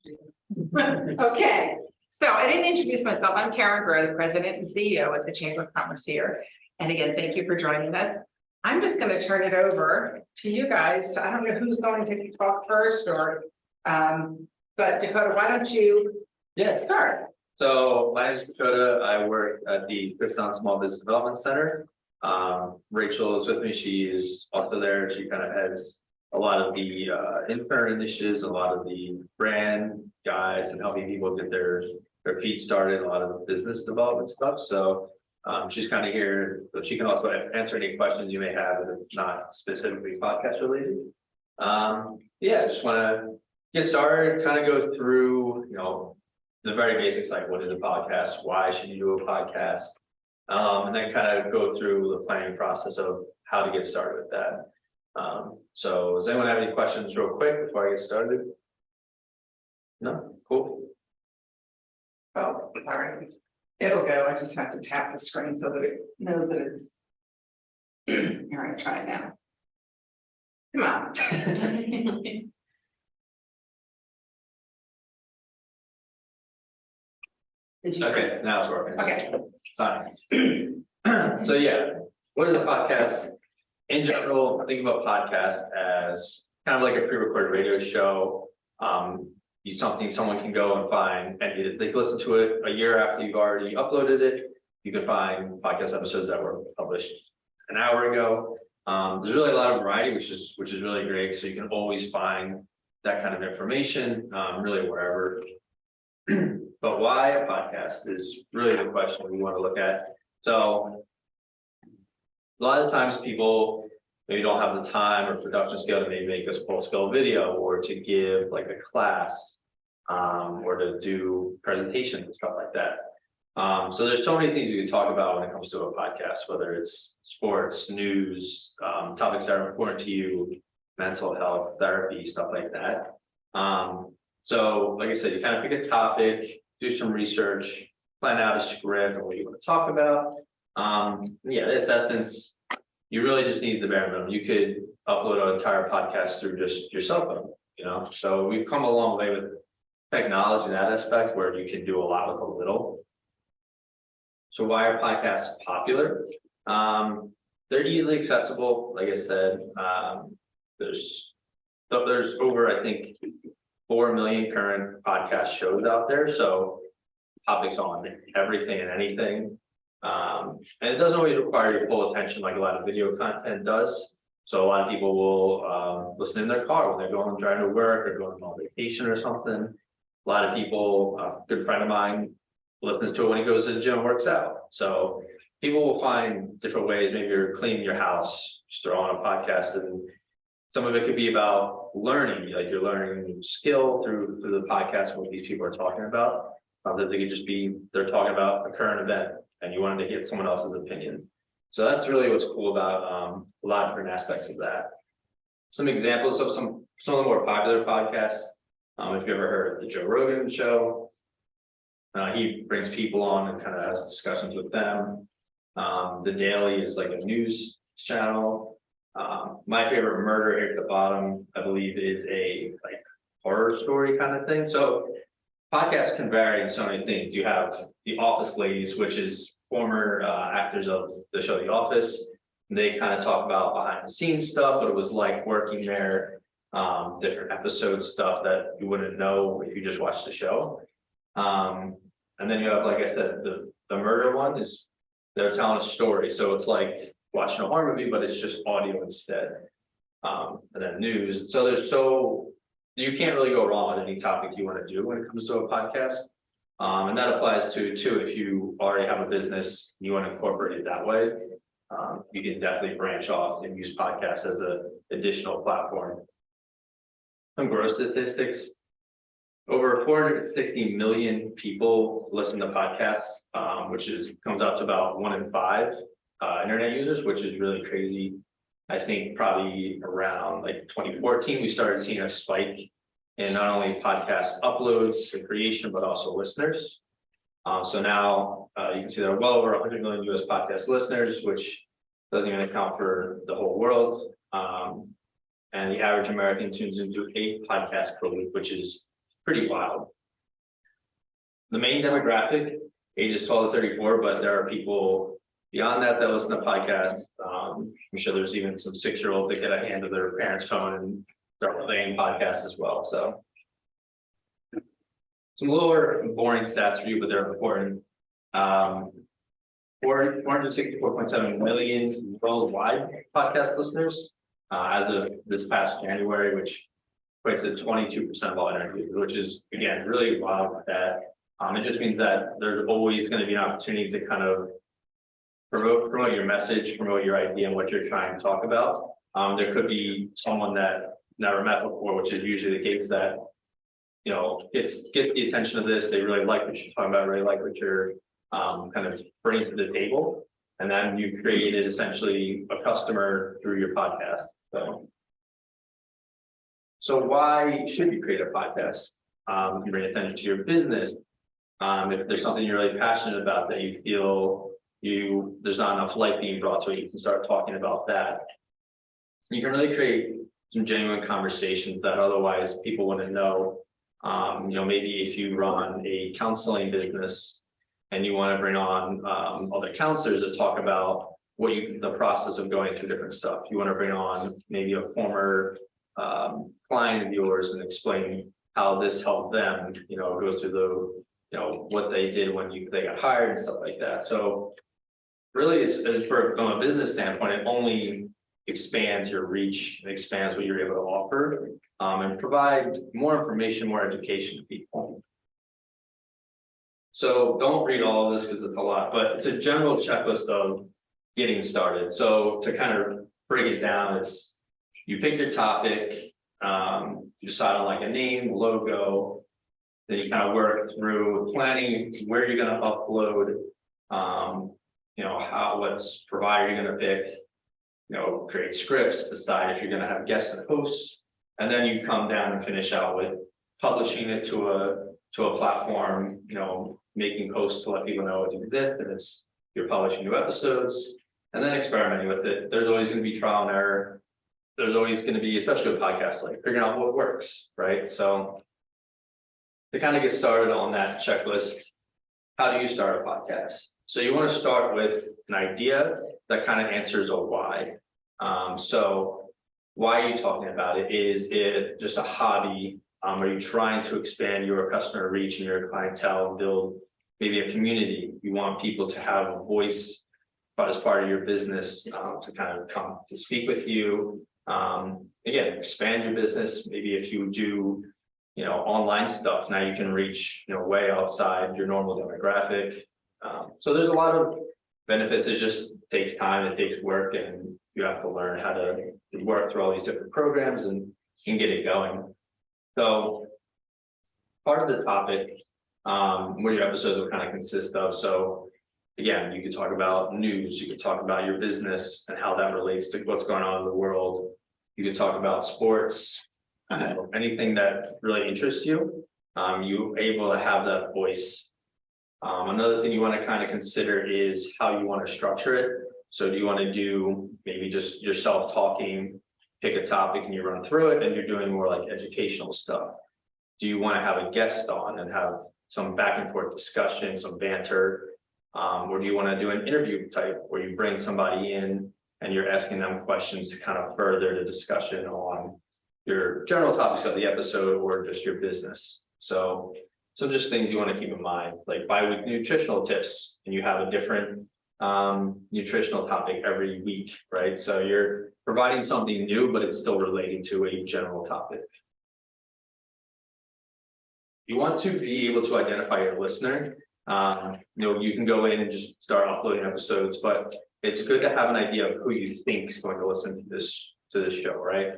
Okay, so I didn't introduce myself. I'm Karen Groh, the president and CEO at the Chamber of Commerce here. And again, thank you for joining us. I'm just going to turn it over to you guys. I don't know who's going to talk first or, but Dakota, why don't you start? So my name is Dakota. I work at the Kutztown Small Business Development Center. Rachel is with me. She is also there. She kind of heads a lot of the intern initiatives, a lot of the brand guides and helping people get their feet started, a lot of the business development stuff. So she's kind of here, so she can also answer any questions you may have if it's not specifically podcast related. Yeah, just want to get started, kind of go through, the very basics, like what is a podcast, why should you do a podcast, and then kind of go through the planning process of how to get started with that. So does anyone have any questions real quick before I get started? No? Cool. Oh, all right. It'll go. I just have to tap the screen so that it knows that it's. All right, try it now. Come on. Did you? Okay, now it's working. Okay. Science. So yeah, what is a podcast? In general, think about podcast as kind of like a pre-recorded radio show. Something someone can go and find, and they can listen to it a year after you've already uploaded it. You can find podcast episodes that were published an hour ago. There's really a lot of variety, which is really great. So you can always find that kind of information, really wherever. But why a podcast is really the question we want to look at. So a lot of times people maybe don't have the time or production skill to maybe make a full scale video or to give like a class or to do presentations and stuff like that. So there's so many things you can talk about when it comes to a podcast, whether it's sports, news, topics that are important to you, mental health, therapy, stuff like that. So like I said, you kind of pick a topic, do some research, plan out a script on what you want to talk about. Yeah, in essence, you really just need the bare minimum. You could upload an entire podcast through just your cell phone, So we've come a long way with technology in that aspect where you can do a lot with a little. So why are podcasts popular? They're easily accessible. Like I said, there's over, I think, 4 million current podcast shows out there. So topics on everything and anything. And it doesn't always require your full attention like a lot of video content does. So a lot of people will listen in their car when they're going driving to work or going on vacation or something. A lot of people, a good friend of mine listens to it when he goes to the gym and works out. So people will find different ways. Maybe you're cleaning your house, just throw on a podcast, and some of it could be about learning, like you're learning a new skill through the podcast, what these people are talking about. Sometimes it could just be they're talking about a current event and you wanted to get someone else's opinion. So that's really what's cool about a lot of different aspects of that. Some examples of some of the more popular podcasts. If you've ever heard of the Joe Rogan show, he brings people on and kind of has discussions with them. The Daily is like a news channel. My favorite, Murder Here at the Bottom, I believe is a like horror story kind of thing. So podcasts can vary in so many things. You have the Office Ladies, which is former actors of the show The Office. They kind of talk about behind the scenes stuff, what it was like working there, different episode stuff that you wouldn't know if you just watched the show. And then you have, like I said, the murder one is they're telling a story. So it's like watching a horror movie, but it's just audio instead. And then news. So you can't really go wrong with any topic you want to do when it comes to a podcast. And that applies to too, if you already have a business, you want to incorporate it that way. You can definitely branch off and use podcasts as an additional platform. Some growth statistics. Over 460 million people listen to podcasts, which comes out to about 1 in 5 internet users, which is really crazy. I think probably around like 2014, we started seeing a spike in not only podcast uploads and creation, but also listeners. So now you can see there are well over 100 million US podcast listeners, which doesn't even account for the whole world. And the average American tunes into 8 podcasts per week, which is pretty wild. The main demographic, ages 12 to 34, but there are people beyond that listen to podcasts. I'm sure there's even some 6-year-olds that get a hand of their parents' phone and start playing podcasts as well. So some lower boring stats for you, but they're important. 464.7 million worldwide podcast listeners as of this past January, which equates to 22% of all interviews, which is, again, really wild that. It just means that there's always going to be an opportunity to kind of promote your message, promote your idea and what you're trying to talk about. There could be someone that never met before, which is usually the case, that get the attention of this. They really like what you're talking about, really like what you're kind of bringing to the table, and then you created essentially a customer through your podcast. So why should you create a podcast? You can bring attention to your business. If there's something you're really passionate about that you feel there's not enough light being brought to it, you can start talking about that. You can really create some genuine conversations that otherwise people wouldn't know. Maybe if you run a counseling business and you want to bring on other counselors to talk about the process of going through different stuff. You want to bring on maybe a former client of yours and explain how this helped them, go through the what they did when they got hired and stuff like that. So really, from a business standpoint, it only expands your reach and expands what you're able to offer, and provide more information, more education to people. So don't read all of this because it's a lot, but it's a general checklist of getting started. So to kind of break it down, it's you pick your topic, you decide on like a name, logo. Then you kind of work through planning where you're going to upload, what's provider you're going to pick, create scripts, decide if you're going to have guests and hosts, and then you come down and finish out with publishing it to a platform, making posts to let people know it exists, and you're publishing new episodes, and then experimenting with it. There's always going to be trial and error. There's always going to be, especially with podcasts, like figuring out what works, right? So to kind of get started on that checklist, how do you start a podcast? So you want to start with an idea that kind of answers a why. So why are you talking about it? Is it just a hobby? Are you trying to expand your customer reach and your clientele and build maybe a community? You want people to have a voice as part of your business, to kind of come to speak with you. Again, expand your business. Maybe if you do online stuff, now you can reach, way outside your normal demographic. So there's a lot of benefits. It just takes time, it takes work, and you have to learn how to work through all these different programs and get it going. So part of the topic, what your episodes will kind of consist of. So again, you could talk about news, you could talk about your business and how that relates to what's going on in the world. You could talk about sports, anything that really interests you, you're able to have that voice. Another thing you want to kind of consider is how you want to structure it. So do you want to do maybe just yourself talking, pick a topic and you run through it, and you're doing more like educational stuff? Do you want to have a guest on and have some back and forth discussion, some banter? Or do you want to do an interview type where you bring somebody in and you're asking them questions to kind of further the discussion on your general topics of the episode or just your business? So just things you want to keep in mind, like bi-weekly nutritional tips, and you have a different nutritional topic every week, right? So you're providing something new, but it's still relating to a general topic. You want to be able to identify your listener. You can go in and just start uploading episodes, but it's good to have an idea of who you think is going to listen to this show, right?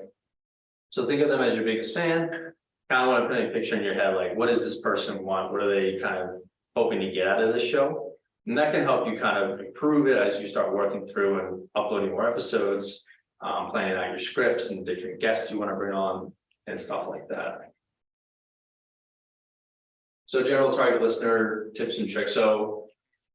So think of them as your biggest fan. Kind of want to paint a picture in your head, like what does this person want? What are they kind of hoping to get out of this show? And that can help you kind of improve it as you start working through and uploading more episodes, planning out your scripts and different guests you want to bring on and stuff like that. So general target listener tips and tricks. So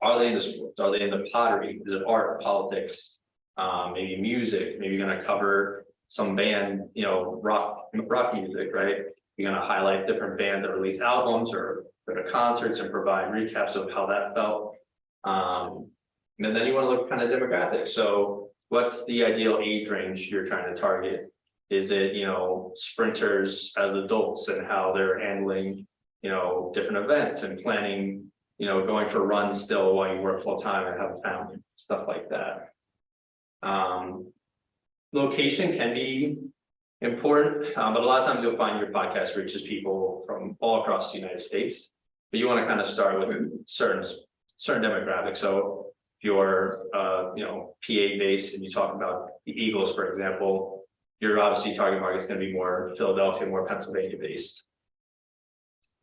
are they into sports? Are they into pottery? Is it art, politics, maybe music? Maybe you're going to cover some band, rock music, right? You're going to highlight different bands that release albums or go to concerts and provide recaps of how that felt. And then you want to look kind of demographic. So what's the ideal age range you're trying to target? Is it, sprinters as adults and how they're handling, different events and planning, going for runs still while you work full time and have a family, stuff like that. Location can be important, but a lot of times you'll find your podcast reaches people from all across the United States. But you want to kind of start with certain demographics. So if you're, PA based and you talk about the Eagles, for example, your obviously target market is going to be more Philadelphia, more Pennsylvania based.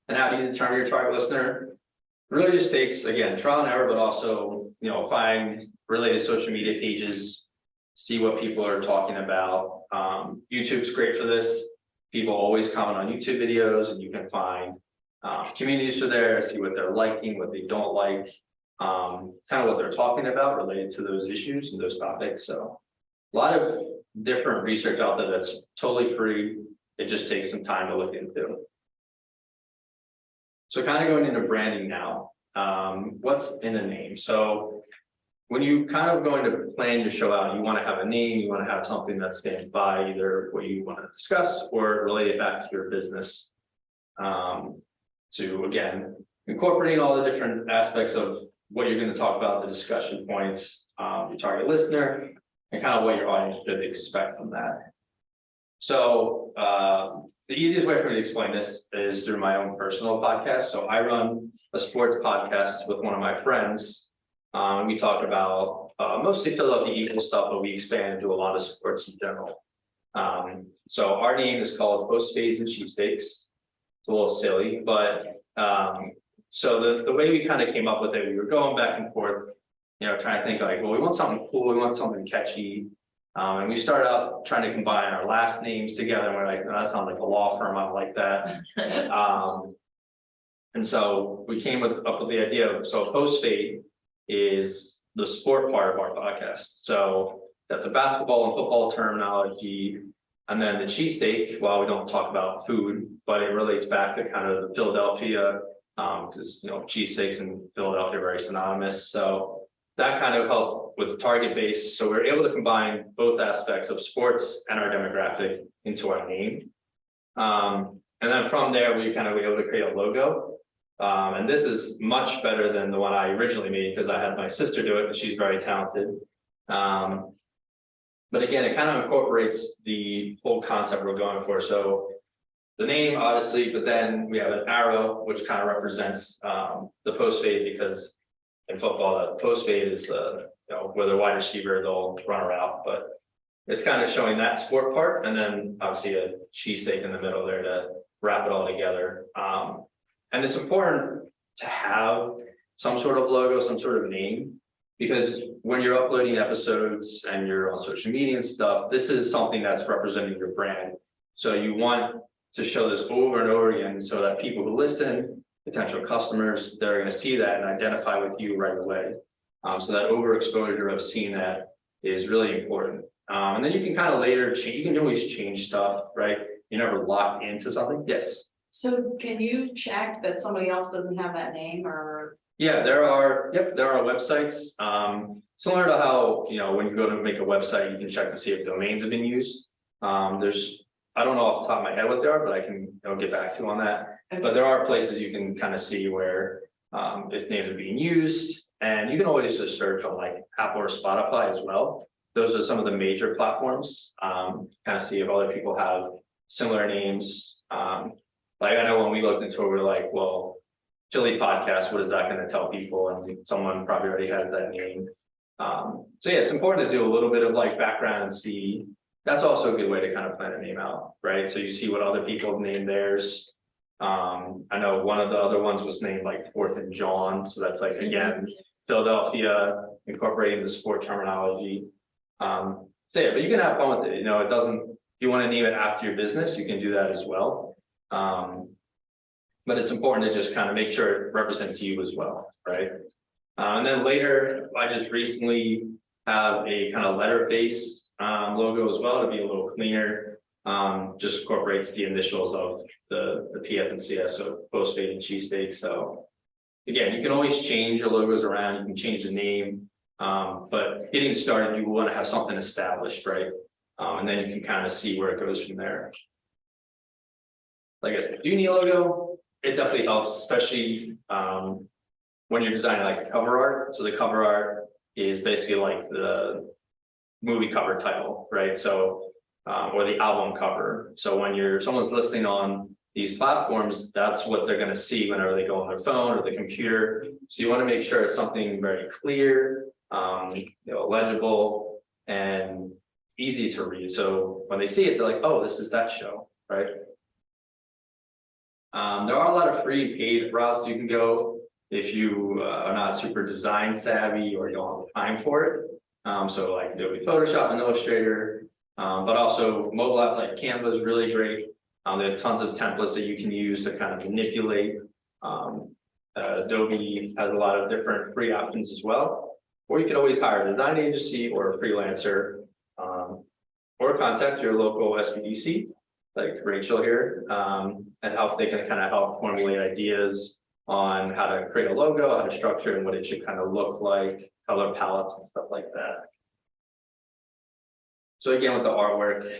And how do you determine your target listener? It really just takes, again, trial and error, but also, find related social media pages, see what people are talking about. YouTube's great for this. People always comment on YouTube videos, and you can find communities for there, see what they're liking, what they don't like, kind of what they're talking about related to those issues and those topics. So a lot of different research out there that's totally free. It just takes some time to look into. So kind of going into branding now, what's in a name? So when you kind of going to plan your show out, you want to have a name, you want to have something that stands by either what you want to discuss or relate it back to your business. To again, incorporating all the different aspects of what you're going to talk about, the discussion points, your target listener, and kind of what your audience should expect from that. So the easiest way for me to explain this is through my own personal podcast. So I run a sports podcast with one of my friends. We talk about mostly Philadelphia Eagles stuff, but we expand into a lot of sports in general. So our name is called 𝗣𝗥𝗘𝗦𝗘𝗡𝗥. It's a little silly, but so the way we kind of came up with it, we were going back and forth, trying to think like, well, we want something cool, we want something catchy. And we started out trying to combine our last names together. And we're like, no, that sounds like a law firm. I don't like that. And so we came up with the idea of, so 𝗣𝗥𝗘𝗦𝗘𝗡 is the sport part of our podcast. So that's a basketball and football terminology. And then the cheesesteak, while we don't talk about food, but it relates back to kind of the Philadelphia, because, cheesesteaks and Philadelphia are very synonymous. So that kind of helped with the target base. So we were able to combine both aspects of sports and our demographic into our name. And then from there, we kind of were able to create a logo. And this is much better than the one I originally made because I had my sister do it, but she's very talented. But again, it kind of incorporates the whole concept we're going for. So the name, obviously, but then we have an arrow, which kind of represents the 𝗣𝗥𝗘𝗦𝗘𝗡, because in football, the 𝗣𝗥𝗘𝗦𝗃 is where the wide receiver, they'll run a route, but it's kind of showing that sport part, and then obviously a cheesesteak in the middle there to wrap it all together. And it's important to have some sort of logo, some sort of name, because when you're uploading episodes and you're on social media and stuff, this is something that's representing your brand. So you want to show this over and over again so that people who listen, potential customers, they're going to see that and identify with you right away. So that overexposure of seeing that is really important. And then you can kind of later change, you can always change stuff, right? You're never locked into something. Yes. So can you check that somebody else doesn't have that name or? Yeah, there are websites. Similar to how, when you go to make a website, you can check to see if domains have been used. I don't know off the top of my head what they are, but I can get back to you on that. Okay. But there are places you can kind of see where if names are being used, and you can always just search on like Apple or Spotify as well. Those are some of the major platforms. Kind of see if other people have similar names. Like I know when we looked into it, we're like, well, Philly podcast, what is that going to tell people? And someone probably already has that name. So yeah, it's important to do a little bit of like background and see. That's also a good way to kind of plan a name out, right? So you see what other people have named theirs. I know one of the other ones was named like 4th and John. So that's like, again, Philadelphia, incorporating the sport terminology. So yeah, but you can have fun with it. It doesn't, if you want to name it after your business, you can do that as well. But it's important to just kind of make sure it represents you as well, right? And then later, I just recently have a kind of letterface logo as well to be a little cleaner. just incorporates the initials of the PF and CS, so phosphate and cheesesteak. So again, you can always change your logos around, you can change the name, but getting started, you want to have something established, right? And then you can kind of see where it goes from there. Like I said, do you need a logo? It definitely helps, especially when you're designing like cover art. So the cover art is basically like the movie cover title, right? So or the album cover. So when someone's listening on these platforms, that's what they're going to see whenever they go on their phone or the computer. So you want to make sure it's something very clear, legible and easy to read. So when they see it, they're like, oh, this is that show, right? There are a lot of free paid routes you can go if you are not super design savvy or you don't have the time for it. So like Adobe Photoshop and Illustrator, but also mobile app like Canva is really great. They have tons of templates that you can use to kind of manipulate. Adobe has a lot of different free options as well. Or you could always hire a design agency or a freelancer, or contact your local SBDC, like Rachel here, and they can kind of help formulate ideas on how to create a logo, how to structure and what it should kind of look like, color palettes and stuff like that. So again, with the artwork,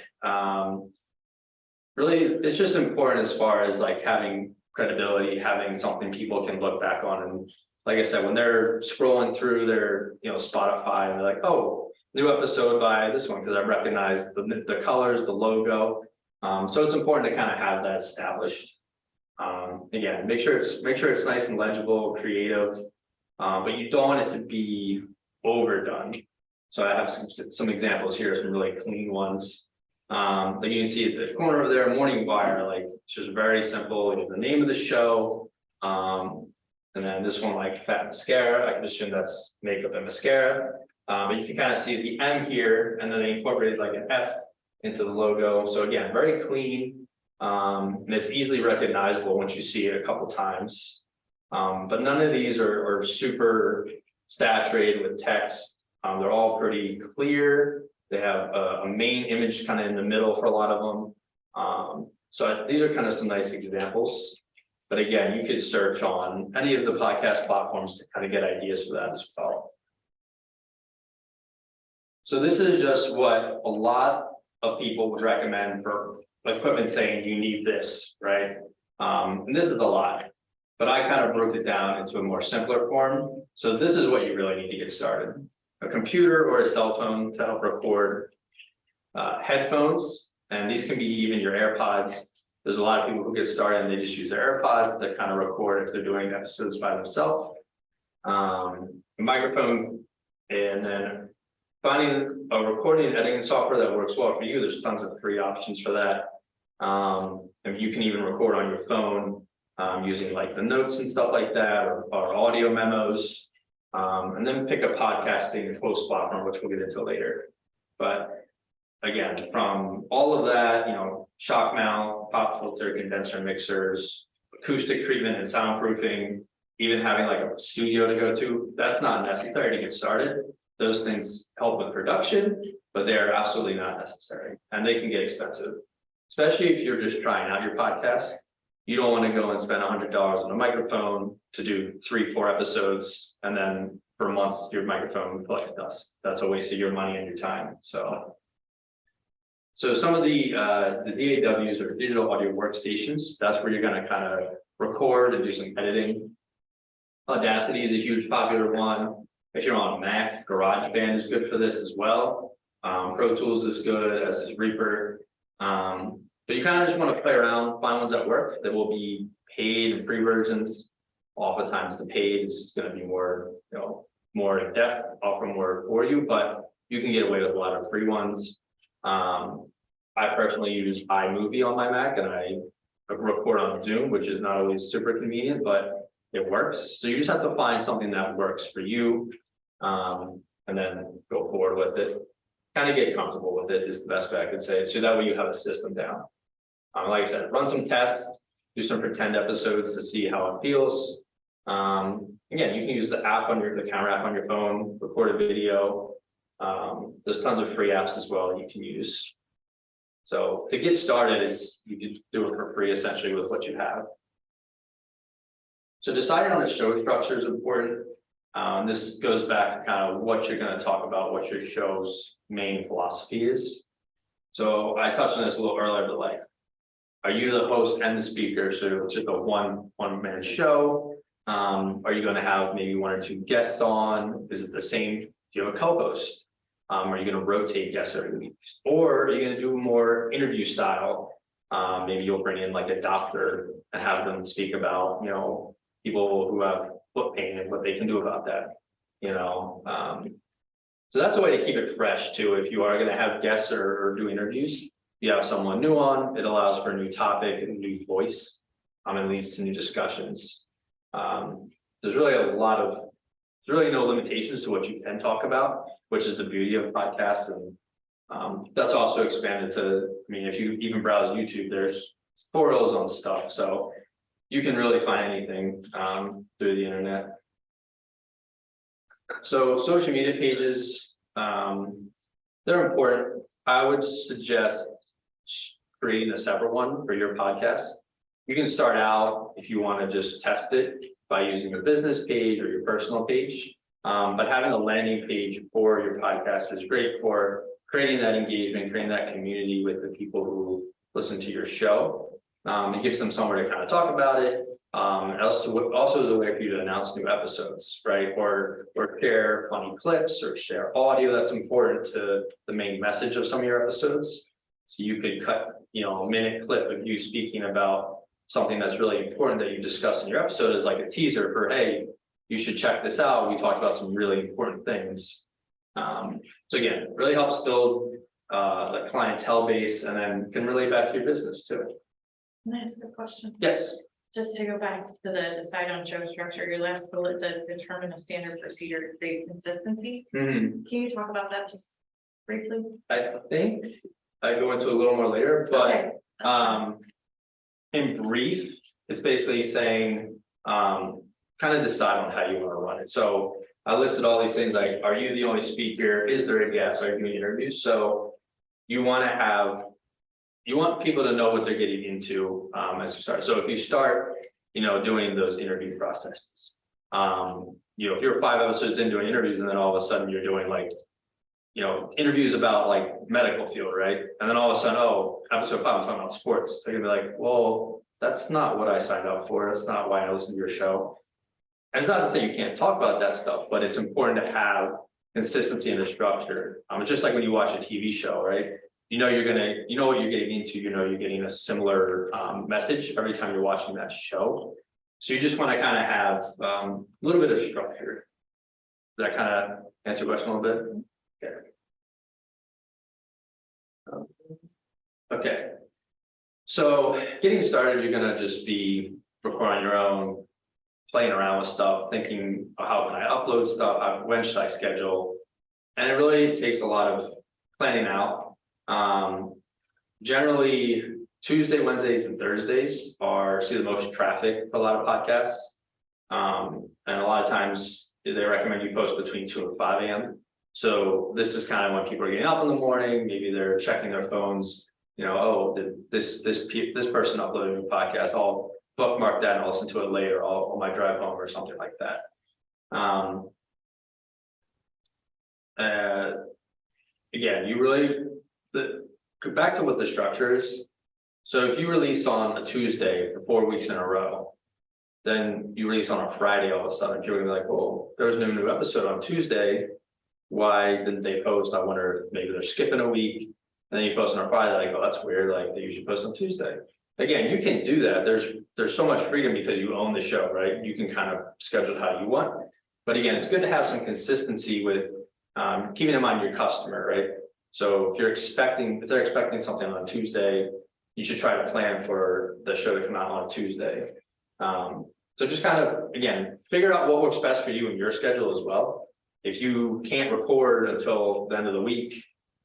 really, it's just important as far as like having credibility, having something people can look back on. And like I said, when they're scrolling through their, Spotify, and they're like, oh, new episode by this one, because I recognize the colors, the logo. So it's important to kind of have that established. Again, make sure it's nice and legible, creative, but you don't want it to be overdone. So I have some examples here, some really clean ones. Like you can see at the corner over there, Morning Wire, like it's just very simple. You have the name of the show, and then this one like Fat Mascara. I can assume that's makeup and mascara. But you can kind of see the M here, and then they incorporated like an F into the logo. So again, very clean, and it's easily recognizable once you see it a couple times. But none of these are super saturated with text. They're all pretty clear. They have a main image kind of in the middle for a lot of them. So these are kind of some nice examples. But again, you could search on any of the podcast platforms to kind of get ideas for that as well. So this is just what a lot of people would recommend for equipment, saying you need this, right? And this is a lot, but I kind of broke it down into a more simpler form. So this is what you really need to get started. A computer or a cell phone to help record, headphones, and these can be even your AirPods. There's a lot of people who get started and they just use their AirPods to kind of record if they're doing episodes by themselves. A microphone, and then finding a recording and editing software that works well for you. There's tons of free options for that. And you can even record on your phone using like the notes and stuff like that, or audio memos. And then pick a podcasting host platform, which we'll get into later. But again, from all of that, shock mount, pop filter, condenser mixers, acoustic treatment and soundproofing, even having like a studio to go to, that's not necessary to get started. Those things help with production, but they're absolutely not necessary. And they can get expensive, especially if you're just trying out your podcast. You don't want to go and spend $100 on a microphone to do 3-4 episodes, and then for months your microphone collects dust. That's a waste of your money and your time. So some of the DAWs, or digital audio workstations, that's where you're going to kind of record and do some editing. Audacity is a huge popular one. If you're on a Mac, GarageBand is good for this as well. Pro Tools is good, as is Reaper. But you kind of just want to play around, find ones that work. There will be paid and free versions. Oftentimes the paid is going to be more, more in depth, offer more for you, but you can get away with a lot of free ones. I personally use iMovie on my Mac, and I record on Zoom, which is not always super convenient, but it works. So you just have to find something that works for you, and then go forward with it. Kind of get comfortable with it is the best way I could say. So that way you have a system down. Like I said, run some tests, do some pretend episodes to see how it feels. Again, you can use the camera app on your phone, record a video. There's tons of free apps as well you can use. So to get started, you can do it for free essentially with what you have. So deciding on the show structure is important. This goes back to kind of what you're going to talk about, what your show's main philosophy is. So I touched on this a little earlier, but like, are you the host and the speaker? So it's just a one-man show. Are you going to have maybe one or two guests on? Is it the same? Do you have a co-host? Are you going to rotate guests every week? Or are you going to do more interview style? Maybe you'll bring in like a doctor and have them speak about, people who have foot pain and what they can do about that, So that's a way to keep it fresh too. If you are going to have guests or do interviews, you have someone new on, it allows for a new topic and a new voice, and leads to new discussions. There's really no limitations to what you can talk about, which is the beauty of podcasts. And that's also expanded to, if you even browse YouTube, there's tutorials on stuff. So you can really find anything through the internet. So social media pages, they're important. I would suggest creating a separate one for your podcast. You can start out if you want to just test it by using your business page or your personal page. But having a landing page for your podcast is great for creating that engagement, creating that community with the people who listen to your show. It gives them somewhere to kind of talk about it. Also is a way for you to announce new episodes, right? Or share funny clips or share audio that's important to the main message of some of your episodes. So you could cut, a minute clip of you speaking about something that's really important that you discuss in your episode as like a teaser for, hey, you should check this out. We talked about some really important things. So again, it really helps build the clientele base and then can relate back to your business too. Can I ask a question? Yes. Just to go back to the decide on show structure, your last bullet says determine a standard procedure to create consistency. Mm-hmm. Can you talk about that just briefly? I think I go into a little more later, but Okay. In brief, it's basically saying kind of decide on how you want to run it. So I listed all these things like, are you the only speaker? Is there a guest? Are you doing interviews? So you want people to know what they're getting into as you start. So if you start, doing those interview processes, if you're 5 episodes in doing interviews and then all of a sudden you're doing like, interviews about like medical field, right? And then all of a sudden, episode 5, I'm talking about sports. They're gonna be like, well, that's not what I signed up for. That's not why I listened to your show. And it's not to say you can't talk about that stuff, but it's important to have consistency in the structure. It's just like when you watch a TV show, right? You know what you're getting into, you're getting a similar message every time you're watching that show. So you just want to kind of have a little bit of structure. Does that kind of answer your question a little bit? Okay. So getting started, you're going to just be recording your own, playing around with stuff, thinking, how can I upload stuff? When should I schedule? And it really takes a lot of planning out. Generally, Tuesday, Wednesdays, and Thursdays see the most traffic for a lot of podcasts. And a lot of times they recommend you post between 2 and 5 a.m. So this is kind of when people are getting up in the morning, maybe they're checking their phones, did this person uploaded a new podcast, I'll bookmark that and I'll listen to it later on my drive home or something like that. Again, back to what the structure is. So if you release on a Tuesday for 4 weeks in a row, then you release on a Friday all of a sudden, you're gonna be like, well, there was no new episode on Tuesday. Why didn't they post? I wonder if maybe they're skipping a week. And then you post on a Friday, like, oh, that's weird. Like they usually post on Tuesday. Again, you can do that. There's so much freedom because you own the show, right? You can kind of schedule it how you want. But again, it's good to have some consistency with keeping in mind your customer, right? So if they're expecting something on Tuesday, you should try to plan for the show to come out on Tuesday. So just kind of, again, figure out what works best for you and your schedule as well. If you can't record until the end of the week,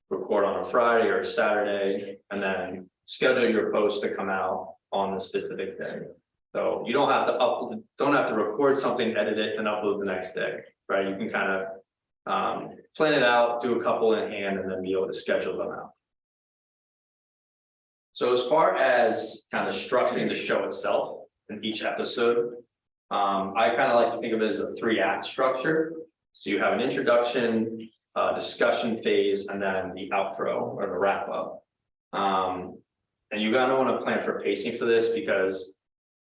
record on a Friday or a Saturday, and then schedule your post to come out on the specific day. So you don't have to record something, edit it, and upload the next day, right? You can kind of plan it out, do a couple in hand, and then be able to schedule them out. So as far as kind of structuring the show itself in each episode, I kind of like to think of it as a 3-act structure. So you have an introduction, discussion phase, and then the outro or the wrap up. And you gotta want to plan for pacing for this because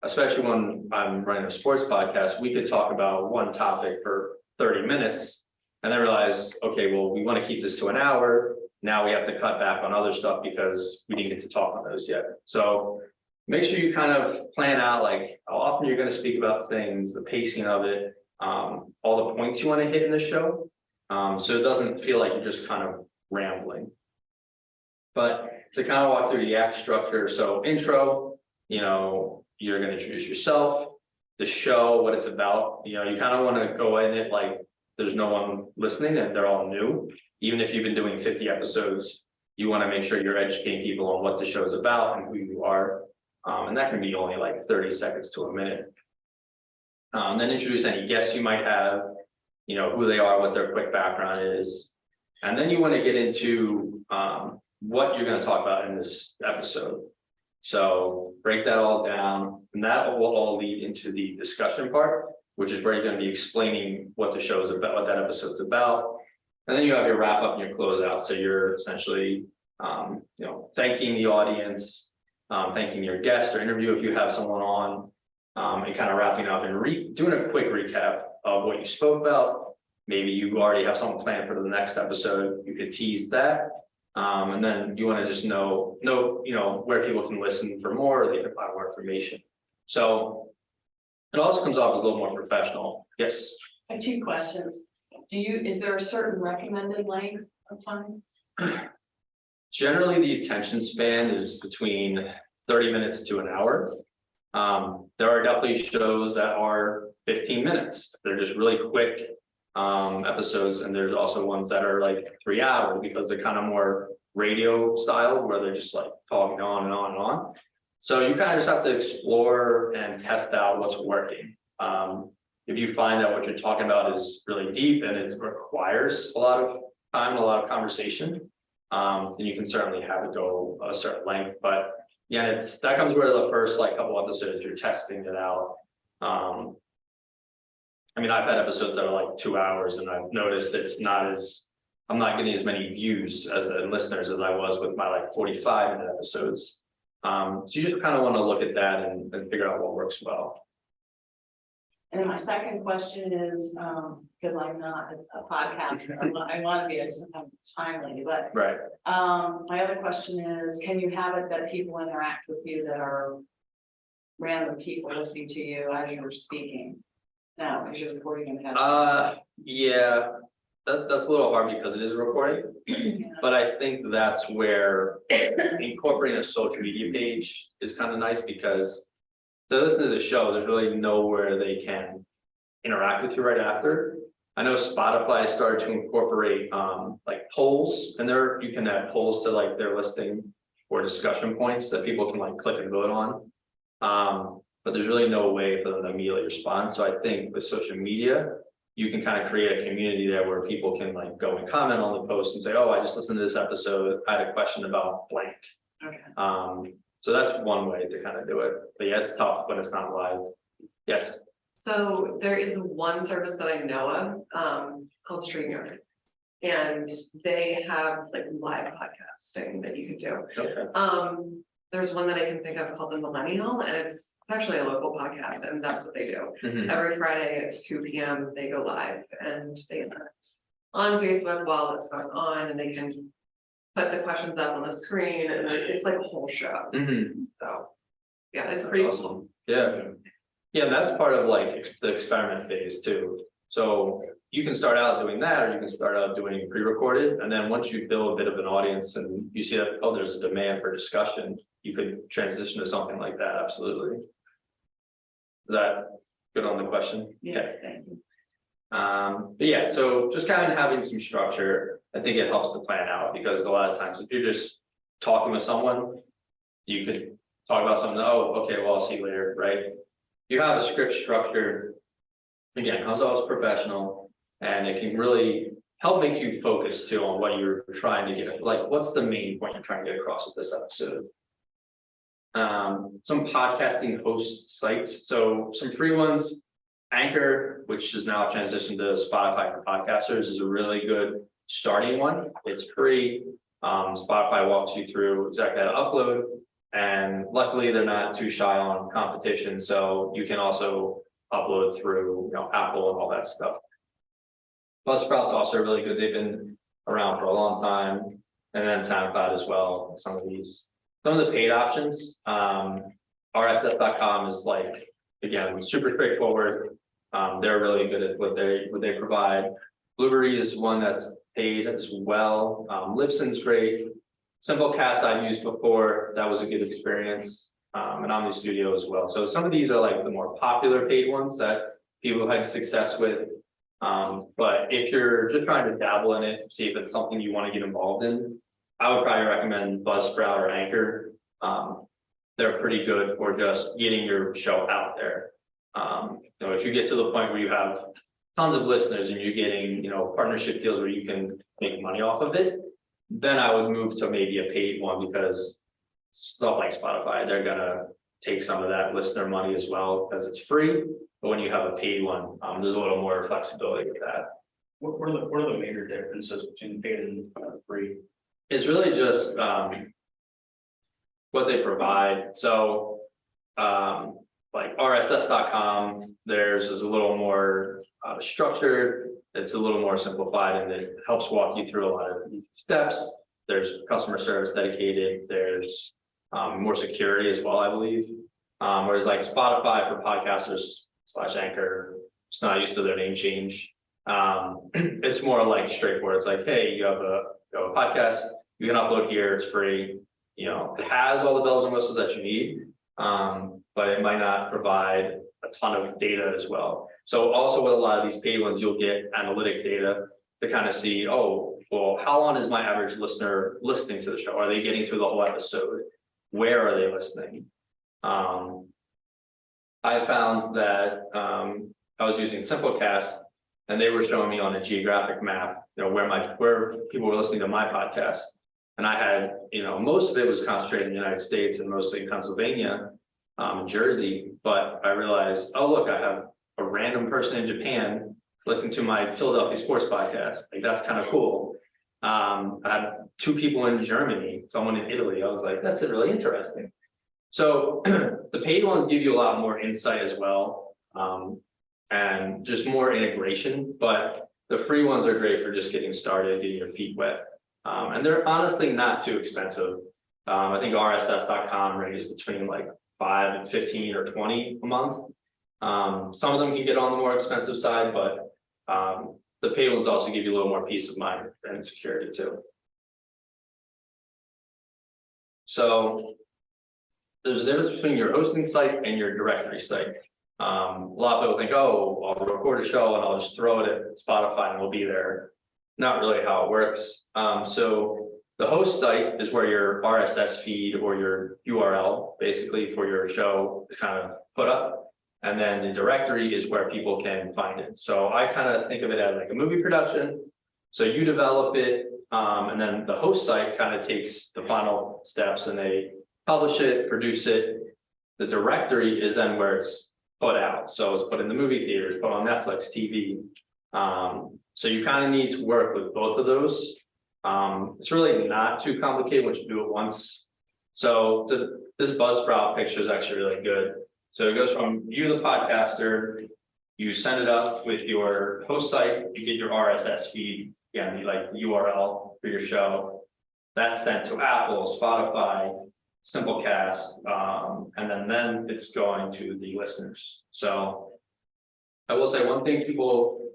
especially when I'm running a sports podcast, we could talk about one topic for 30 minutes and then realize, okay, well, we want to keep this to an hour. Now we have to cut back on other stuff because we didn't get to talk on those yet. So make sure you kind of plan out like how often you're going to speak about things, the pacing of it, all the points you want to hit in the show. So it doesn't feel like you're just kind of rambling. But to kind of walk through the act structure, so intro, you're going to introduce yourself, the show, what it's about. You kind of want to go in it like there's no one listening and they're all new. Even if you've been doing 50 episodes, you want to make sure you're educating people on what the show is about and who you are. And that can be only like 30 seconds to a minute. Then introduce any guests you might have, who they are, what their quick background is. And then you want to get into what you're going to talk about in this episode. So break that all down, and that will all lead into the discussion part, which is where you're going to be explaining what the show is about, what that episode's about. And then you have your wrap up and your close out. So you're essentially, thanking the audience, thanking your guest or interview if you have someone on, and kind of wrapping up and doing a quick recap of what you spoke about. Maybe you already have something planned for the next episode. You could tease that. And then you want to just know, where people can listen for more, or they can find more information. So it also comes off as a little more professional. Yes. I have 2 questions. Is there a certain recommended length of time? Generally, the attention span is between 30 minutes to an hour. There are definitely shows that are 15 minutes. They're just really quick episodes, and there's also ones that are like 3 hours because they're kind of more radio style where they're just like talking on and on and on. So you kind of just have to explore and test out what's working. If you find that what you're talking about is really deep and it requires a lot of time and a lot of conversation, then you can certainly have it go a certain length. But yeah, that comes where the first couple episodes you're testing it out. I've had episodes that are like 2 hours, and I've noticed I'm not getting as many views and listeners as I was with my 45-minute episodes. So you just kind of want to look at that and figure out what works well. And then my second question is, because I'm not a podcaster, I want to be timely, but Right. my other question is, can you have it that people interact with you that are random people listening to you as you're speaking? No, because you're recording in head. Yeah, that's a little hard because it is recording, but I think that's where incorporating a social media page is kind of nice because to listen to the show, there's really nowhere they can interact with you right after. I know Spotify started to incorporate polls, and you can add polls to their listing or discussion points that people can click and vote on. But there's really no way for them to immediately respond. So I think with social media, you can kind of create a community there where people can go and comment on the post and say, oh, I just listened to this episode. I had a question about blank. Okay. So that's one way to kind of do it. But yeah, it's tough when it's not live. Yes. So there is one service that I know of, it's called StreamYard. And they have live podcasting that you can do. Okay. There's one that I can think of called The Millennial, and it's actually a local podcast, and that's what they do. Mhm. Every Friday at 2 p.m. they go live and they interact on Facebook while it's going on, and they can put the questions up on the screen, and it's like a whole show. Mhm. So yeah, it's That's pretty awesome. cool. Yeah. Yeah, and that's part of the experiment phase too. So you can start out doing that, or you can start out doing pre-recorded, and then once you build a bit of an audience and you see that, oh, there's a demand for discussion, you could transition to something like that. Absolutely. Is that good on the question? Yeah, thank you. But yeah, so just kind of having some structure, I think it helps to plan out, because a lot of times if you're just talking with someone, you could talk about something, oh, okay, well, I'll see you later, right? You have a script structure, again, comes off as professional, and it can really help make you focus too on what you're trying to get, what's the main point you're trying to get across with this episode. some podcasting host sites. So some free ones, Anchor, which is now transitioned to Spotify for podcasters, is a really good starting one. It's free. Spotify walks you through exactly how to upload. And luckily they're not too shy on competition. So you can also upload through, Apple and all that stuff. Buzzsprout's also really good. They've been around for a long time. And then SoundCloud as well. Some of the paid options. RSS.com is like, again, super straightforward. They're really good at what they provide. Blueberry is one that's paid as well. Libsyn's great. Simplecast I've used before. That was a good experience. And Omni Studio as well. So some of these are like the more popular paid ones that people have had success with. But if you're just trying to dabble in it, see if it's something you want to get involved in, I would probably recommend Buzzsprout or Anchor. They're pretty good for just getting your show out there. If you get to the point where you have tons of listeners and you're getting, partnership deals where you can make money off of it, then I would move to maybe a paid one, because stuff like Spotify, they're gonna take some of that listener money as well because it's free. But when you have a paid one, there's a little more flexibility with that. What are the major differences between paid and free? It's really just what they provide. So like RSS.com, theirs is a little more structured. It's a little more simplified, and it helps walk you through a lot of these steps. There's customer service dedicated. There's more security as well, I believe. Whereas like Spotify for podcasters / Anchor, it's not used to their name change. It's more like straightforward. It's like, hey, you have a podcast, you can upload here, it's free. It has all the bells and whistles that you need, but it might not provide a ton of data as well. So also with a lot of these paid ones, you'll get analytic data to kind of see, oh, well, how long is my average listener listening to the show? Are they getting through the whole episode? Where are they listening? I found that I was using Simplecast, and they were showing me on a geographic map, where people were listening to my podcast. And I had, most of it was concentrated in the United States and mostly Pennsylvania, Jersey. But I realized, oh, look, I have a random person in Japan listening to my Philadelphia sports podcast. Like, that's kind of cool. I had 2 people in Germany, someone in Italy. I was like, that's really interesting. So the paid ones give you a lot more insight as well, and just more integration. But the free ones are great for just getting started, getting your feet wet. And they're honestly not too expensive. I think RSS.com ranges between like 5 and 15 or 20 a month. Some of them can get on the more expensive side, but the paid ones also give you a little more peace of mind and security too. So there's a difference between your hosting site and your directory site. A lot of people think, oh, I'll record a show and I'll just throw it at Spotify and it'll be there. Not really how it works. So the host site is where your RSS feed or your URL basically for your show is kind of put up. And then the directory is where people can find it. So I kind of think of it as like a movie production. So you develop it, and then the host site kind of takes the final steps and they publish it, produce it. The directory is then where it's put out. So it's put in the movie theaters, put on Netflix, TV. So you kind of need to work with both of those. It's really not too complicated once you do it once. So this Buzzsprout picture is actually really good. So it goes from you, the podcaster, you send it up with your host site, you get your RSS feed, again, you like URL for your show. That's sent to Apple, Spotify, Simplecast, and then it's going to the listeners. So I will say one thing people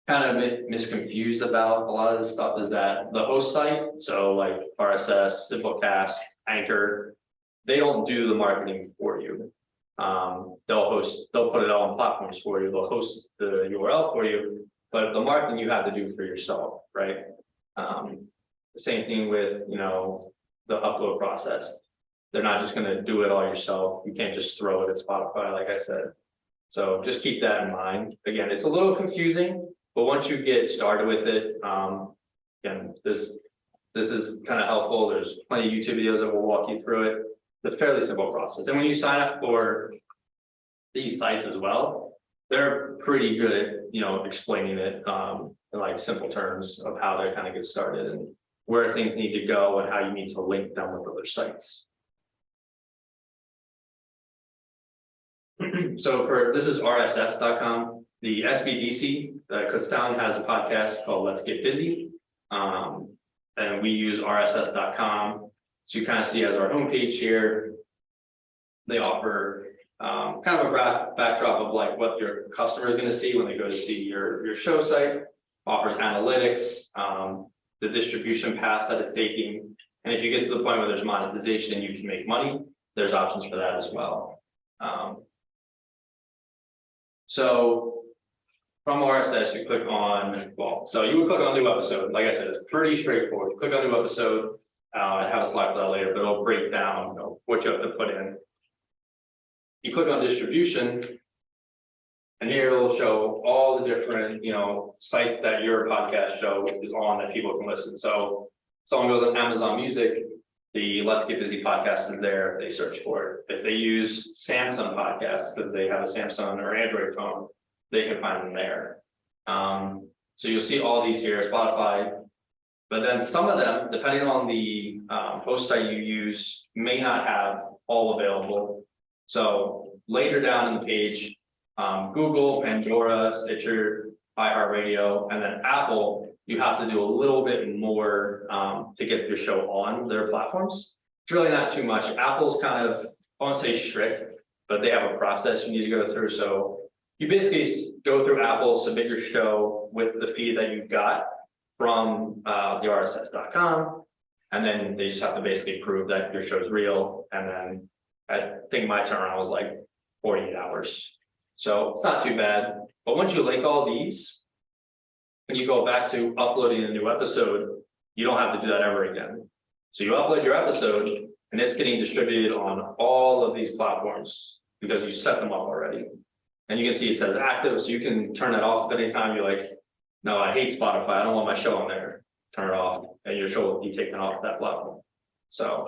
kind of misconfused about a lot of this stuff is that the host site, so like RSS, Simplecast, Anchor, they don't do the marketing for you. They'll put it all on platforms for you. They'll host the URL for you, but the marketing you have to do for yourself, right? The same thing with, the upload process. They're not just going to do it all yourself. You can't just throw it at Spotify, like I said. So just keep that in mind. Again, it's a little confusing, but once you get started with it, again, this is kind of helpful. There's plenty of YouTube videos that will walk you through it. It's a fairly simple process. And when you sign up for these sites as well, they're pretty good at, you know, explaining it in like simple terms of how they kind of get started and where things need to go and how you need to link them with other sites. So this is RSS.com. The SBDC, Kutztown has a podcast called Let's Get Busy. And we use RSS.com. So you kind of see as our homepage here, they offer kind of a backdrop of like what your customer is going to see when they go to see your show site, offers analytics, the distribution paths that it's taking. And if you get to the point where there's monetization and you can make money, there's options for that as well. So from RSS, you click on, well, so you would click on new episode. Like I said, it's pretty straightforward. You click on new episode. I have a slide for that later, but it'll break down, you know, what you have to put in. You click on distribution, and here it'll show all the different, you know, sites that your podcast show is on that people can listen. So someone goes on Amazon Music, the Let's Get Busy podcast is there. They search for it. If they use Samsung podcasts because they have a Samsung or Android phone, they can find them there. So you'll see all these here, Spotify, but then some of them, depending on the host site you use, may not have all available. So later down in the page, Google, Pandora, Stitcher, iHeartRadio, and then Apple, you have to do a little bit more to get your show on their platforms. It's really not too much. Apple's kind of, I won't say strict, but they have a process you need to go through. So you basically go through Apple, submit your show with the feed that you've got from the RSS.com, and then they just have to basically prove that your show's real. And then I think my turnaround was like 48 hours. So it's not too bad. But once you link all these, when you go back to uploading a new episode, you don't have to do that ever again. So you upload your episode, and it's getting distributed on all of these platforms because you set them up already. And you can see it says active, so you can turn it off at any time. You're like, no, I hate Spotify. I don't want my show on there. Turn it off, and your show will be taken off that platform. So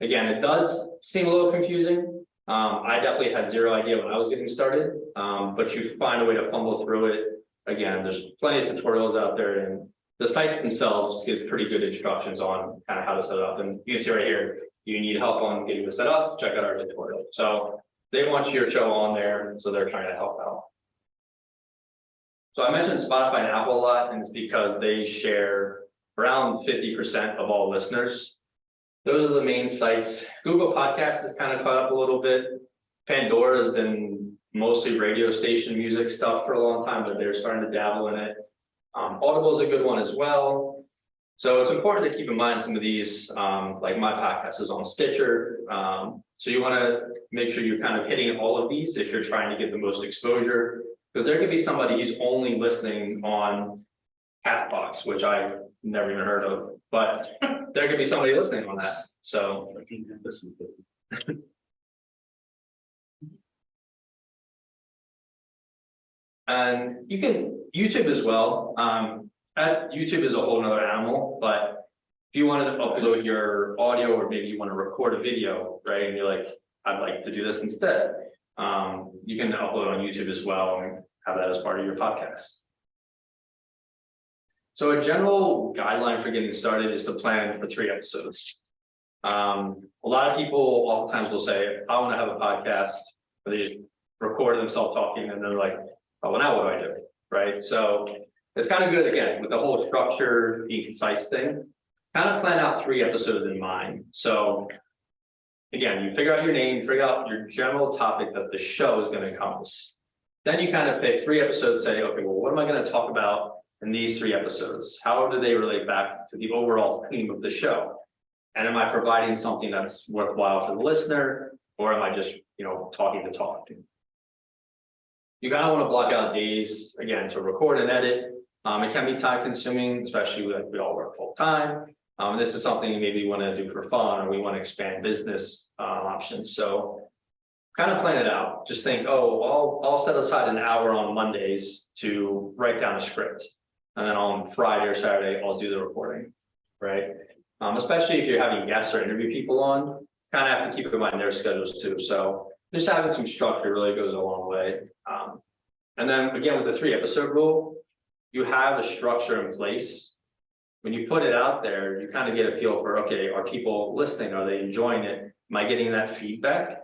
again, it does seem a little confusing. I definitely had zero idea when I was getting started, but you find a way to fumble through it. Again, there's plenty of tutorials out there, and the sites themselves give pretty good instructions on kind of how to set it up. And you can see right here, you need help on getting this set up, check out our tutorial. So they want your show on there, so they're trying to help out. So I mentioned Spotify and Apple a lot, and it's because they share around 50% of all listeners. Those are the main sites. Google Podcasts has kind of caught up a little bit. Pandora has been mostly radio station music stuff for a long time, but they're starting to dabble in it. Audible is a good one as well. So it's important to keep in mind some of these, like my podcast is on Stitcher. So you want to make sure you're kind of hitting all of these if you're trying to get the most exposure, because there could be somebody who's only listening on Castbox, which I've never even heard of, but there could be somebody listening on that. So and you can YouTube as well. YouTube is a whole nother animal, but if you wanted to upload your audio, or maybe you want to record a video, right? And you're like, I'd like to do this instead. You can upload on YouTube as well and have that as part of your podcast. So a general guideline for getting started is to plan for 3 episodes. A lot of people oftentimes will say, I want to have a podcast, but they just record themselves talking and they're like, oh, well, now what do I do? Right? So it's kind of good, again, with the whole structure, being concise thing, kind of plan out 3 episodes in mind. So again, you figure out your name, figure out your general topic that the show is going to encompass. Then you kind of pick 3 episodes, say, okay, well, what am I going to talk about in these 3 episodes? How do they relate back to the overall theme of the show? And am I providing something that's worthwhile for the listener, or am I just, talking to talk? You kind of want to block out days, again, to record and edit. It can be time consuming, especially when we all work full time. This is something maybe you want to do for fun, or we want to expand business options. So kind of plan it out. Just think, oh, I'll set aside an hour on Mondays to write down a script. And then on Friday or Saturday, I'll do the recording, right? Especially if you're having guests or interview people on, kind of have to keep in mind their schedules too. So just having some structure really goes a long way. And then again, with the 3-episode rule, you have a structure in place. When you put it out there, you kind of get a feel for, okay, are people listening? Are they enjoying it? Am I getting that feedback?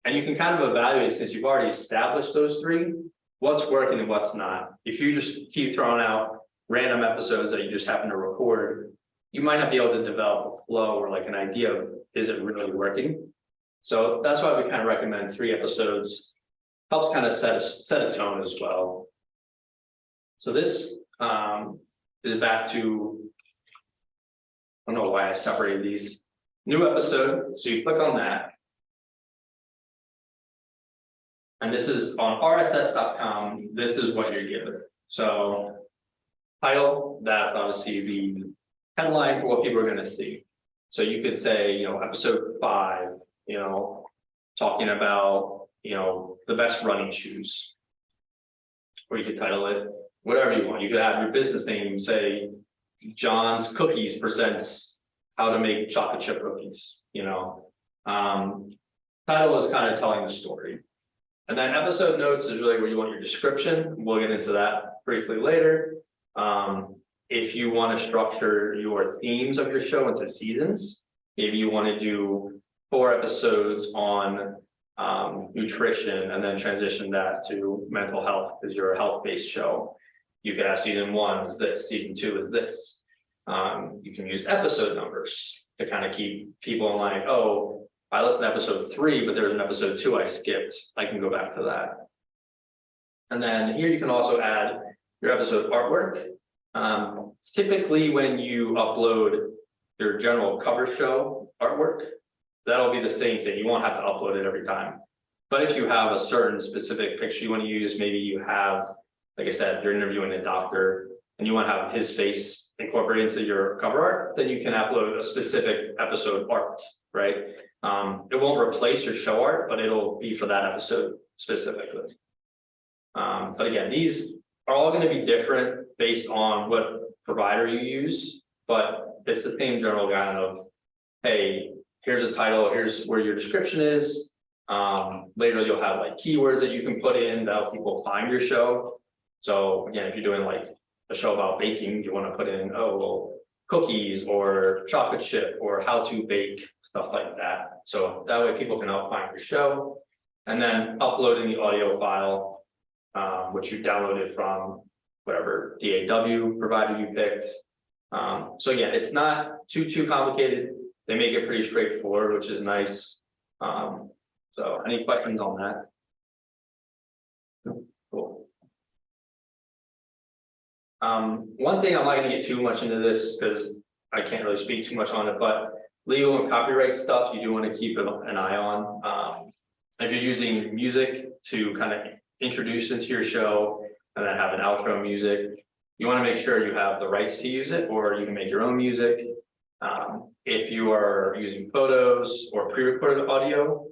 And you can kind of evaluate, since you've already established those 3, what's working and what's not. If you just keep throwing out random episodes that you just happen to record, you might not be able to develop a flow or like an idea of, is it really working? So that's why we kind of recommend 3 episodes. Helps kind of set a tone as well. So this is back to, I don't know why I separated these. New episode, so you click on that. And this is on rss.com, this is what you're given. So title, that's obviously the headline for what people are going to see. So you could say, you know, episode 5, you know, talking about, you know, the best running shoes. Or you could title it whatever you want. You could have your business name, say John's Cookies presents how to make chocolate chip cookies, you know. Title is kind of telling the story. And then episode notes is really where you want your description. We'll get into that briefly later. If you want to structure your themes of your show into seasons, maybe you want to do 4 episodes on nutrition and then transition that to mental health because you're a health-based show. You could have season 1 is this, season 2 is this. You can use episode numbers to kind of keep people in line. Oh, I listened to episode 3, but there's an episode 2 I skipped. I can go back to that. And then here you can also add your episode artwork. Typically when you upload your general cover show artwork, that'll be the same thing. You won't have to upload it every time. But if you have a certain specific picture you want to use, maybe you have, like I said, you're interviewing a doctor and you want to have his face incorporated into your cover art, then you can upload a specific episode art, right? It won't replace your show art, but it'll be for that episode specifically. But again, these are all going to be different based on what provider you use, but it's the same general guide of, hey, here's a title, here's where your description is. Later you'll have like keywords that you can put in that'll people find your show. So again, if you're doing like a show about baking, you want to put in, oh, well, cookies or chocolate chip or how to bake, stuff like that. So that way people can help find your show. And then uploading the audio file, which you downloaded from whatever DAW provider you picked. So again, it's not too complicated. They make it pretty straightforward, which is nice. So any questions on that? Cool. One thing, I'm not going to get too much into this because I can't really speak too much on it, but legal and copyright stuff you do want to keep an eye on. If you're using music to kind of introduce into your show and then have an outro music, you want to make sure you have the rights to use it, or you can make your own music. If you are using photos or pre-recorded audio,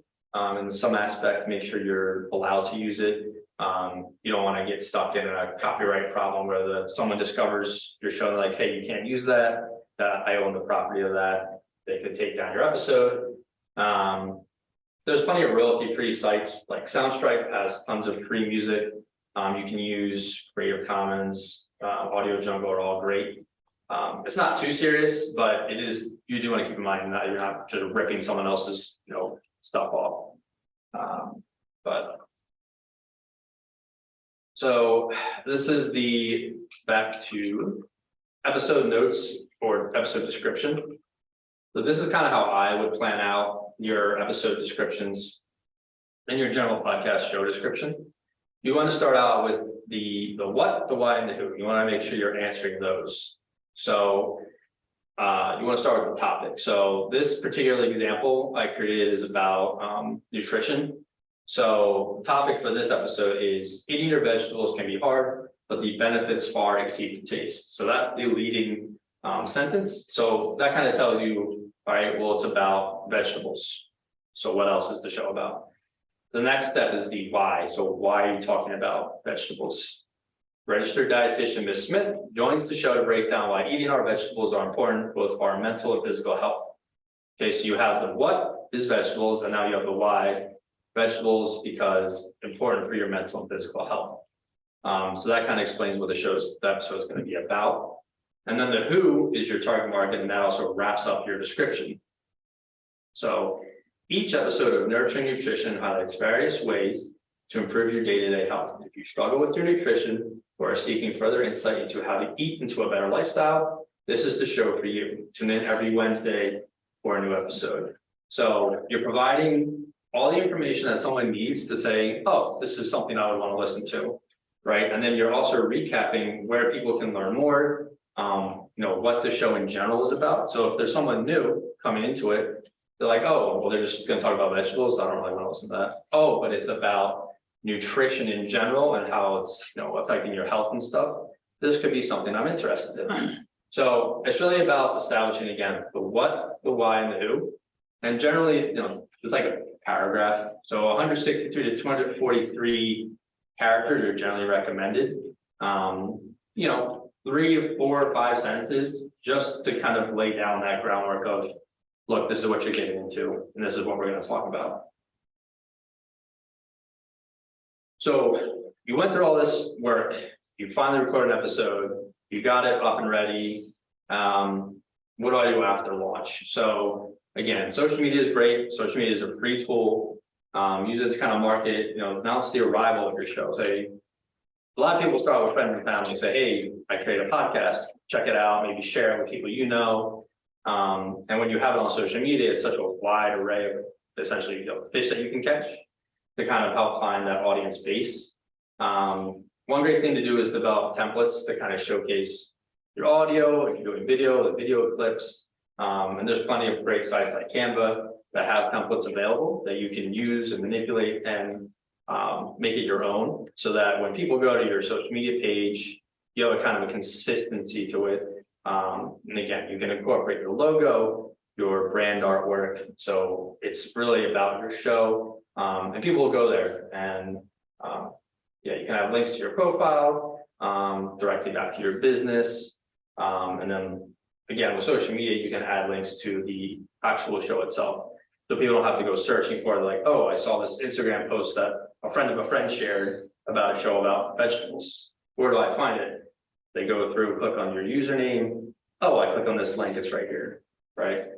in some aspects, make sure you're allowed to use it. You don't want to get stuck in a copyright problem where someone discovers your show, like, hey, you can't use that. I own the property of that. They could take down your episode. There's plenty of royalty-free sites, like Soundstripe has tons of free music. You can use Creative Commons, Audio Jungle are all great. It's not too serious, but it is, you do want to keep in mind that you're not just ripping someone else's, stuff off. So this is the back to episode notes or episode description. So this is kind of how I would plan out your episode descriptions and your general podcast show description. You want to start out with the what, the why, and the who. You want to make sure you're answering those. So you want to start with the topic. So this particular example I created is about nutrition. So the topic for this episode is eating your vegetables can be hard, but the benefits far exceed the taste. So that's the leading sentence. So that kind of tells you, all right, well, it's about vegetables. So what else is the show about? The next step is the why. So why are you talking about vegetables? Registered dietitian Ms. Smith joins the show to break down why eating our vegetables are important both for our mental and physical health. Okay, so you have the what, is vegetables, and now you have the why. Vegetables because important for your mental and physical health. So that kind of explains what the episode is going to be about. And then the who is your target market, and that also wraps up your description. So each episode of Nurturing Nutrition highlights various ways to improve your day-to-day health. If you struggle with your nutrition or are seeking further insight into how to eat into a better lifestyle, this is the show for you. Tune in every Wednesday for a new episode. So you're providing all the information that someone needs to say, oh, this is something I would want to listen to, right? And then you're also recapping where people can learn more, what the show in general is about. So if there's someone new coming into it, they're like, oh, well, they're just going to talk about vegetables. I don't really want to listen to that. Oh, but it's about nutrition in general and how it's, affecting your health and stuff. This could be something I'm interested in. So it's really about establishing, again, the what, the why, and the who. And generally, it's like a paragraph. So 163 to 243 characters are generally recommended. 3 or 4 or 5 sentences just to kind of lay down that groundwork of, look, this is what you're getting into, and this is what we're going to talk about. So you went through all this work, you finally recorded an episode, you got it up and ready. What do I do after launch? So again, social media is great. Social media is a free tool. Use it to kind of market, announce the arrival of your show. Say, a lot of people start with friends and family and say, hey, I created a podcast, check it out, maybe share it with people you know. And when you have it on social media, it's such a wide array of essentially fish that you can catch to kind of help find that audience base. One great thing to do is develop templates to kind of showcase your audio. If you're doing video, the video clips. And there's plenty of great sites like Canva that have templates available that you can use and manipulate and make it your own, so that when people go to your social media page, you have a kind of a consistency to it. And again, you can incorporate your logo, your brand artwork. So it's really about your show. And people will go there and you can have links to your profile, directly back to your business. And then again, with social media, you can add links to the actual show itself. So people don't have to go searching for it, like, oh, I saw this Instagram post that a friend of a friend shared about a show about vegetables. Where do I find it? They go through, click on your username. Oh, I click on this link, it's right here, right?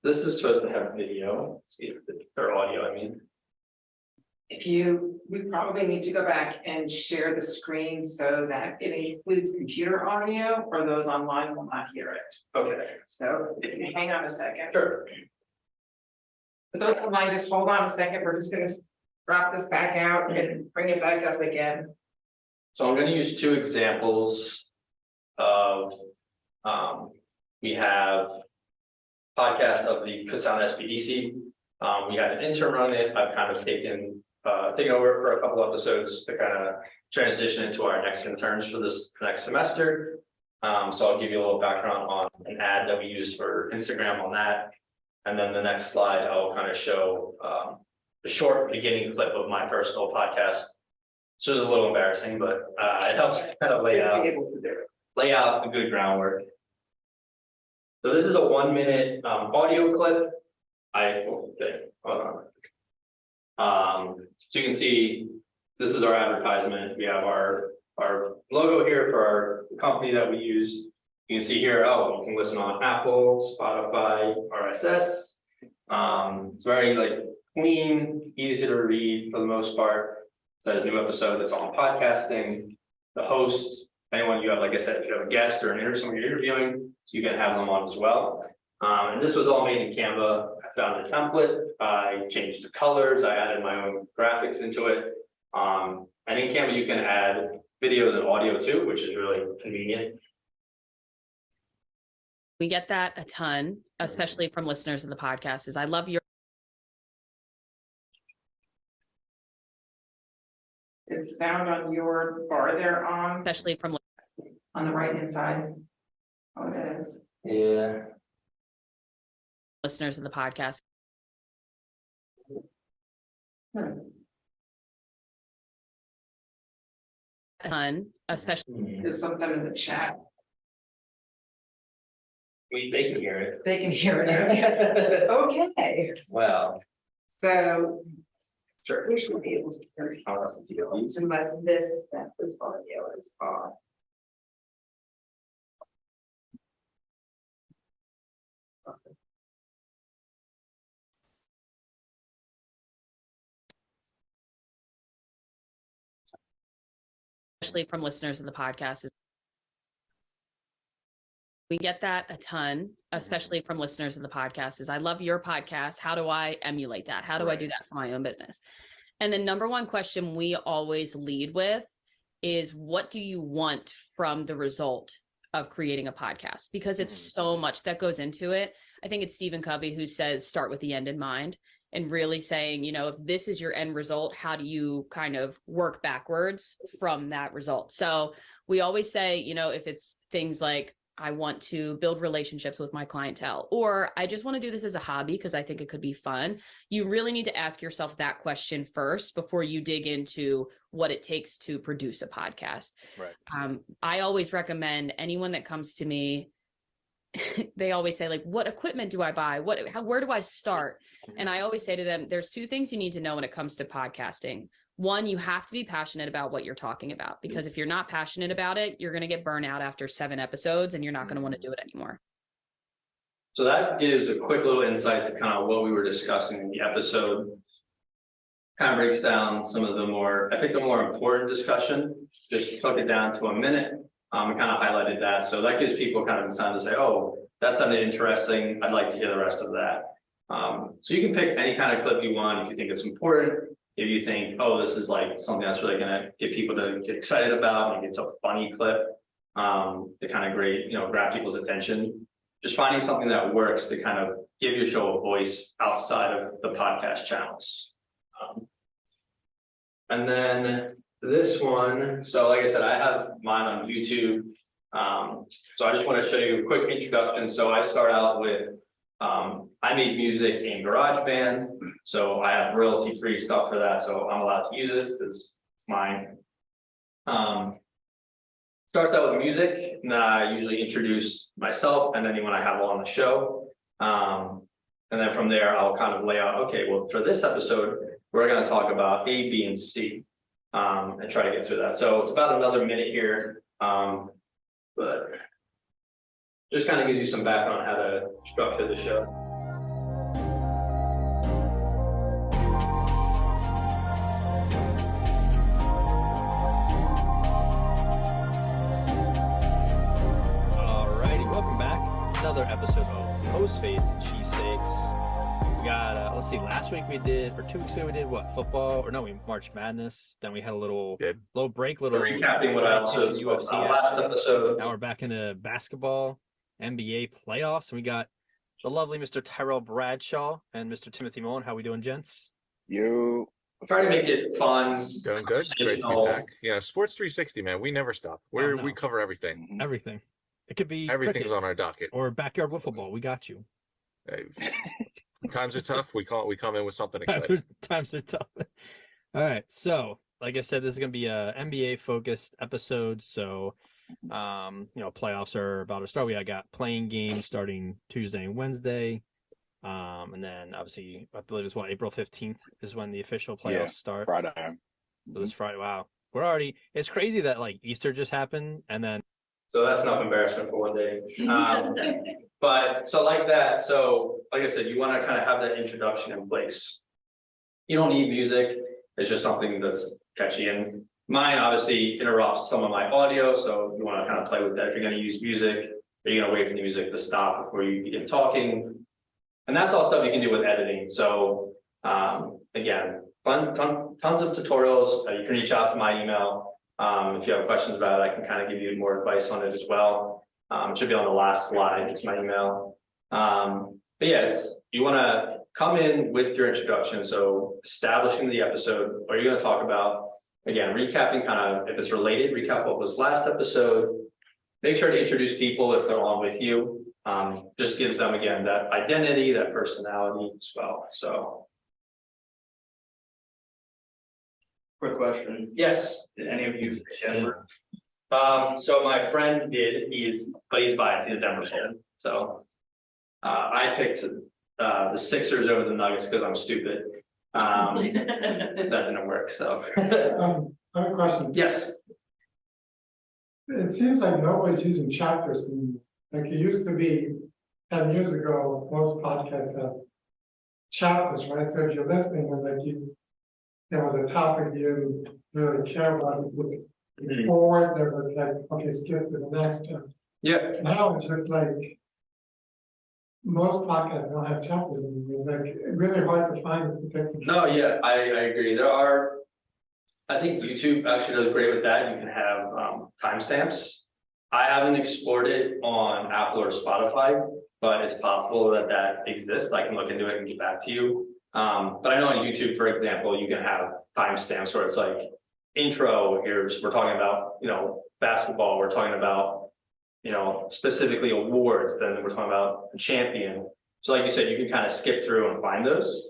This is supposed to have video, let's see, or audio, I mean. We probably need to go back and share the screen so that it includes computer audio, or those online will not hear it. Okay. So if you hang on a second. Sure. For those online, just hold on a second. We're just going to drop this back out and bring it back up again. So I'm going to use 2 examples of, we have podcast of the SBDC. We had an intern run it. I've kind of taken over for a couple episodes to kind of transition into our next interns for this next semester. So I'll give you a little background on an ad that we used for Instagram on that. And then the next slide, I'll kind of show the short beginning clip of my personal podcast. So it's a little embarrassing, but it helps kind of lay out a good groundwork. So this is a 1-minute audio clip. Hold on. So you can see this is our advertisement. We have our logo here for our company that we use. You can see here, you can listen on Apple, Spotify, RSS. It's very clean, easy to read for the most part. It says new episode that's on podcasting. The host, anyone you have, like I said, if you have a guest or someone you're interviewing, you can have them on as well. And this was all made in Canva. I found a template. I changed the colors. I added my own graphics into it. And in Canva, you can add videos and audio too, which is really convenient. We get that a ton, especially from listeners of the podcast, is I love your. Is the sound on your bar there on? Especially from On the right hand side? Oh, it is. Yeah. listeners of the podcast. A ton, especially There's something in the chat. They can hear it. They can hear it. Okay, Well, so Sure. we should be able to hear it. I'll listen to you. Unless this audio is off. Especially from listeners of the podcast, is we get that a ton, especially from listeners of the podcast, is I love your podcast. How do I emulate that? How do I do that for my own business? And the number one question we always lead with is, what do you want from the result of creating a podcast? Because it's so much that goes into it. I think it's Stephen Covey who says, start with the end in mind, and really saying, if this is your end result, how do you kind of work backwards from that result? So we always say, if it's things like, I want to build relationships with my clientele, or I just want to do this as a hobby because I think it could be fun. You really need to ask yourself that question first before you dig into what it takes to produce a podcast. Right. I always recommend anyone that comes to me, they always say, like, what equipment do I buy? Where do I start? And I always say to them, there's two things you need to know when it comes to podcasting. One, you have to be passionate about what you're talking about, because if you're not passionate about it, you're going to get burnt out after 7 episodes and you're not going to want to do it anymore. So that gives a quick little insight to kind of what we were discussing in the episode. Kind of breaks down some of the more important discussion, just took it down to a minute. And kind of highlighted that. So that gives people kind of incentive to say, oh, that sounded interesting. I'd like to hear the rest of that. So you can pick any kind of clip you want if you think it's important. If you think, oh, this is like something that's really going to get people to get excited about, maybe it's a funny clip, to kind of grab people's attention. Just finding something that works to kind of give your show a voice outside of the podcast channels. And then this one, so like I said, I have mine on YouTube. So I just want to show you a quick introduction. So I start out with, I made music in GarageBand. So I have royalty-free stuff for that. So I'm allowed to use it because it's mine. Starts out with music, and then I usually introduce myself and anyone I have on the show. And then from there, I'll kind of lay out, okay, well, for this episode, we're going to talk about A, B, and C. And try to get through that. So it's about another minute here, but just kind of gives you some background on how to structure the show. Alrighty, welcome back. Another episode of Post-Faith Cheesesteaks. We got, let's see, last week for 2 weeks ago, we did what? Football, or no, March Madness. Then we had a little break, Recapping what I also UFC last episode. Now we're back into basketball, NBA playoffs, and we got the lovely Mr. Tyrell Bradshaw and Mr. Timothy Mullen. How we doing, gents? You Try to make it fun. doing good? Great to be back. Yeah, Sports 360, man. We never stop. We cover everything. Everything. It could be Everything's cricket on our docket. or backyard wiffle ball. We got you. Hey, times are tough. We come in with something exciting. Times are tough. All right. So, like I said, this is going to be a NBA focused episode. So, playoffs are about to start. We got playing games starting Tuesday and Wednesday. And then obviously, I believe it's April 15th is when the official playoffs start. Friday. So this Friday. Wow. It's crazy that like Easter just happened. And then. So that's enough embarrassment for one day. But so like that, so like I said, you want to kind of have that introduction in place. You don't need music. It's just something that's catchy. And mine obviously interrupts some of my audio. So you want to kind of play with that. If you're going to use music, or you're going to wait for the music to stop before you begin talking. And that's all stuff you can do with editing. So again, tons of tutorials. You can reach out to my email. If you have questions about it, I can kind of give you more advice on it as well. It should be on the last slide. It's my email. But yeah, you want to come in with your introduction. So establishing the episode, what are you going to talk about? Again, recapping kind of, if it's related, recap what was last episode. Make sure to introduce people if they're on with you. Just give them, again, that identity, that personality as well. So. Quick question. Yes. Did any of you Denver? So my friend did, but he's biased, he's a Denver fan, so. I picked, the Sixers over the Nuggets because I'm stupid. That didn't work, so. I have a question. Yes, It seems like nobody's using chapters and like it used to be 10 years ago, most podcasts have chapters, right? So if you're listening and like there was a topic you didn't really care about, you look Mhm. forward, there was like, okay, skip to the next chapter. yeah, Now it's just like most podcasts don't have chapters anymore. It's like really hard to find a particular. no, yeah, I agree, there are. I think YouTube actually does great with that, you can have, timestamps. I haven't explored it on Apple or Spotify, but it's possible that exists, I can look into it and get back to you. But I know on YouTube, for example, you can have timestamps where it's like intro, we're talking about, basketball, we're talking about, specifically awards, then we're talking about the champion. So like you said, you can kind of skip through and find those.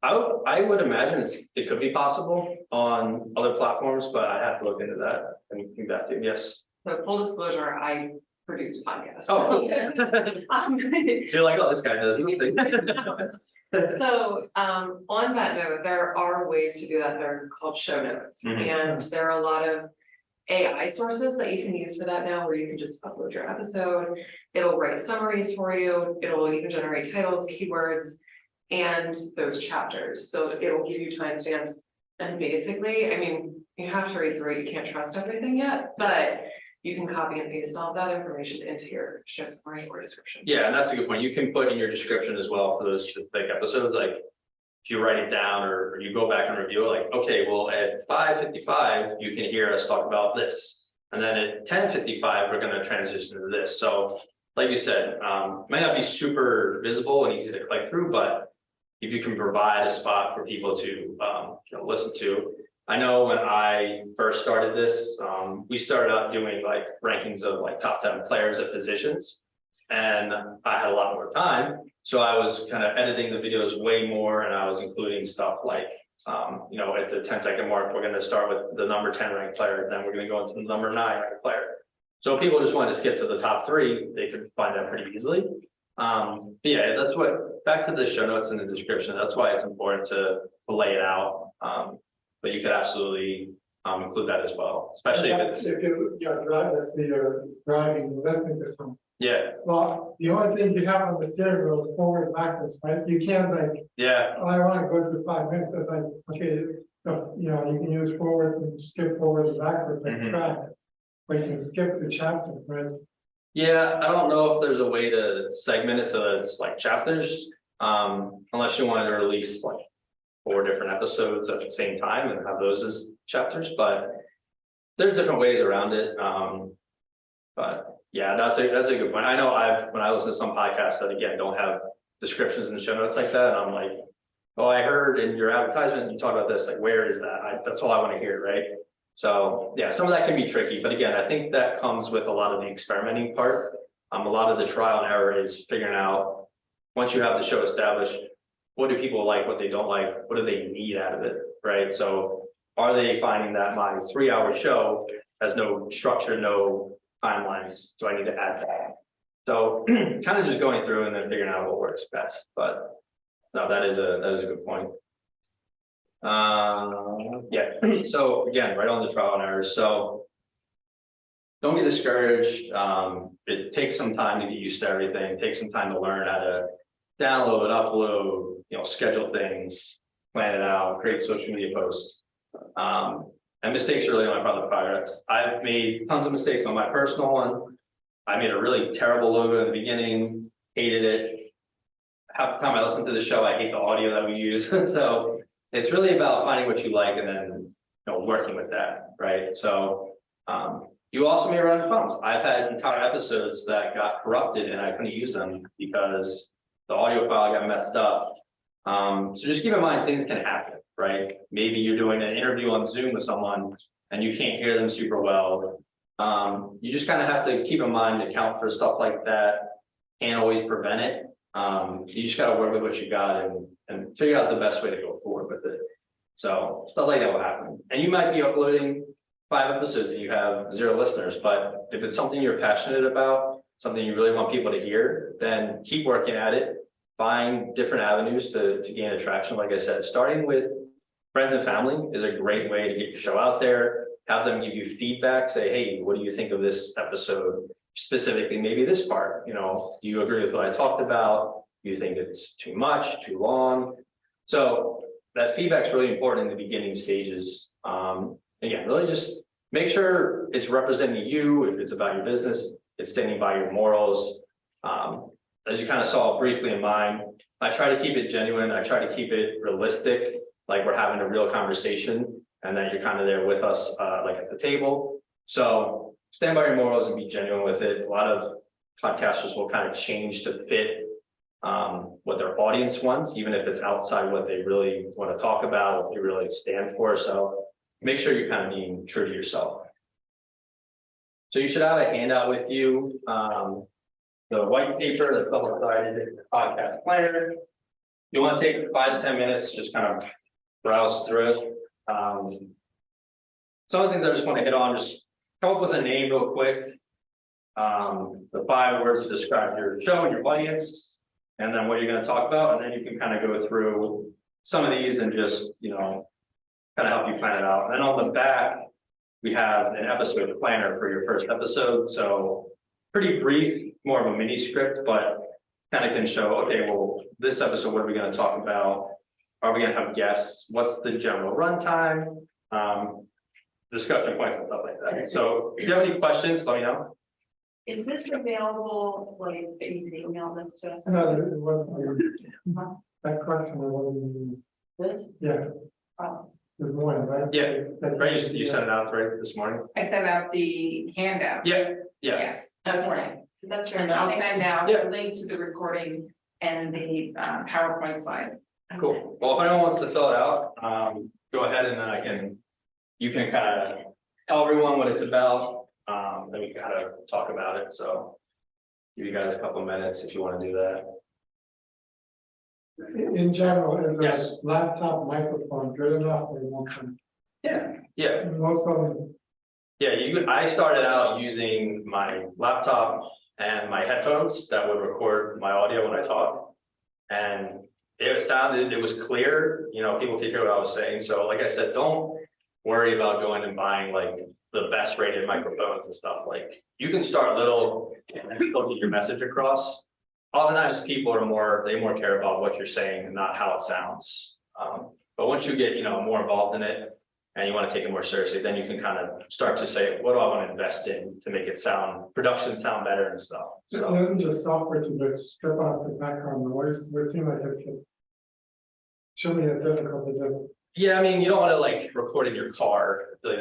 I would imagine it could be possible on other platforms, but I have to look into that and get back to you, yes. So full disclosure, I produce podcasts. Oh, so you're like, oh, this guy does nothing. So, on that note, there are ways to do that. They're called show notes. Mhm. And there are a lot of AI sources that you can use for that now, where you can just upload your episode. It'll write summaries for you. It'll even generate titles, keywords, and those chapters. So it'll give you timestamps. And basically, I mean, you have to read through it. You can't trust everything yet, but you can copy and paste all that information into your show summary or description. Yeah, and that's a good point. You can put in your description as well for those specific episodes, like if you write it down or you go back and review it, like, okay, well, at 5:55, you can hear us talk about this. And then at 10:55, we're going to transition to this. So like you said, might not be super visible and easy to click through, but if you can provide a spot for people to listen to. I know when I first started this, we started out doing like rankings of like top 10 players at positions, and I had a lot more time. So I was kind of editing the videos way more, and I was including stuff like, at the 10-second mark, we're going to start with the number 10 ranked player, then we're going to go into the number 9 ranked player. So if people just wanted to skip to the top 3, they could find that pretty easily. But yeah, that's back to the show notes in the description, that's why it's important to lay it out. But you could absolutely include that as well, especially if it's. If you're driving, let's say you're driving, listening to something. Yeah, Well, the only thing you have on the steering wheel is forward and backwards, right? You can't like, yeah, oh, I want to go through 5 minutes. It's like, okay, so, you can use forwards and skip forwards and backwards like Mhm. tracks. But you can skip the chapter, right? yeah, I don't know if there's a way to segment it so that it's like chapters, unless you wanted to release like 4 different episodes at the same time and have those as chapters, but there's different ways around it. But yeah, that's a good point. I know when I listen to some podcasts that again don't have descriptions and show notes like that, and I'm like, oh, I heard in your advertisement you talk about this, like where is that? That's all I want to hear, right? So yeah, some of that can be tricky, but again, I think that comes with a lot of the experimenting part. A lot of the trial and error is figuring out, once you have the show established, what do people like, what they don't like, what do they need out of it, right? So are they finding that my 3-hour show has no structure, no timelines? Do I need to add that? So kind of just going through and then figuring out what works best. But no, that is a good point. Yeah, so again, right on the trial and error. So don't get discouraged. It takes some time to get used to everything. It takes some time to learn how to download, upload, schedule things, plan it out, create social media posts. And mistakes are really only part of the progress. I've made tons of mistakes on my personal one. I made a really terrible logo in the beginning, hated it. Half the time I listen to the show, I hate the audio that we use. So it's really about finding what you like and then working with that, right? So you also may run into problems. I've had entire episodes that got corrupted and I couldn't use them because the audio file got messed up. So just keep in mind things can happen, right? Maybe you're doing an interview on Zoom with someone and you can't hear them super well. You just kind of have to keep in mind to account for stuff like that. Can't always prevent it. You just got to work with what you got and figure out the best way to go forward with it. So stuff like that will happen. And you might be uploading 5 episodes and you have 0 listeners, but if it's something you're passionate about, something you really want people to hear, then keep working at it. Find different avenues to gain attraction. Like I said, starting with friends and family is a great way to get your show out there. Have them give you feedback, say, hey, what do you think of this episode? Specifically, maybe this part, you know, do you agree with what I talked about? Do you think it's too much, too long? So that feedback is really important in the beginning stages. Again, really just make sure it's representing you. If it's about your business, it's standing by your morals. As you kind of saw briefly in mine, I try to keep it genuine. I try to keep it realistic, like we're having a real conversation and that you're kind of there with us, like at the table. So stand by your morals and be genuine with it. A lot of podcasters will kind of change to fit what their audience wants, even if it's outside what they really want to talk about, what they really stand for. So make sure you're kind of being true to yourself. So you should have a handout with you. The white paper, the double-sided podcast planner. You want to take 5 to 10 minutes, just kind of browse through it. Some of the things I just want to hit on, just come up with a name real quick. The 5 words to describe your show and your audience, and then what you're going to talk about, and then you can kind of go through some of these and just, you know, kind of help you plan it out. And then on the back, we have an episode planner for your first episode. So pretty brief, more of a mini script, but kind of can show, okay, well, this episode, what are we going to talk about? Are we going to have guests? What's the general runtime? Discussion points and stuff like that. So if you have any questions, let me know. Is this available, like, that you can email this to us? No, it wasn't, that question, I wasn't, This? yeah, Oh, there's one, right? Yeah, right. You sent it out right this morning. I sent out the handout. Yeah. Yes, this morning. that's And right. I'll send out Yeah. a link to the recording and the PowerPoint slides. Cool. Well, if anyone wants to fill it out, go ahead and then you can kind of tell everyone what it's about. Then we can kind of talk about it. So give you guys a couple minutes if you want to do that. In general, is Yes. a laptop microphone good enough or won't come? Yeah. Most of them, Yeah, I started out using my laptop and my headphones that would record my audio when I talk. And it was clear, you know, people could hear what I was saying. So like I said, don't worry about going and buying like the best rated microphones and stuff. Like you can start little and still get your message across. Oftentimes people they more care about what you're saying and not how it sounds. But once you get, you know, more involved in it and you want to take it more seriously, then you can kind of start to say, what do I want to invest in to make it production sound better and stuff. it So isn't just software to just strip out the background noise, it seems like it should be a difficult to do. yeah, I mean, you don't want to like record in your car. Really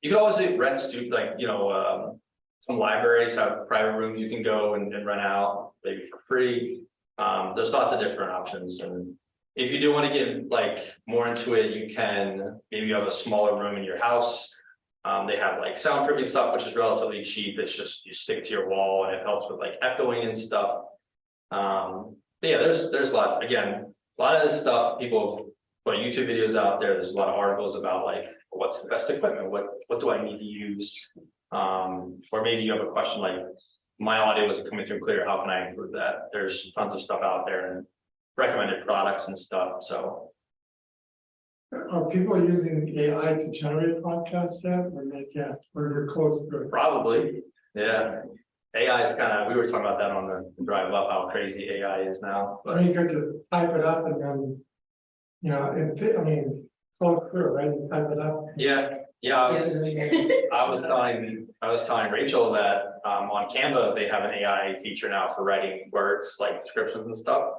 you can always rent studio, like, you know, some libraries have private rooms you can go and rent out maybe for free. There's lots of different options. And if you do want to get like more into it, you can, maybe you have a smaller room in your house. They have like soundproofing stuff, which is relatively cheap. It's just, you stick to your wall and it helps with like echoing and stuff. But yeah, there's lots, again, a lot of this stuff, people put YouTube videos out there. There's a lot of articles about like, what's the best equipment? What do I need to use? Or maybe you have a question like, my audio isn't coming through clear. How can I improve that? There's tons of stuff out there and recommended products and stuff. So Are people using AI to generate podcasts yet, or they can't, or you're close to it? probably, yeah. AI is kind of, we were talking about that on the drive up, how crazy AI is now. I But mean, you could just type it up and then, you know, close through, right? You type it up. yeah, I was telling Rachel that on Canva they have an AI feature now for writing words like descriptions and stuff.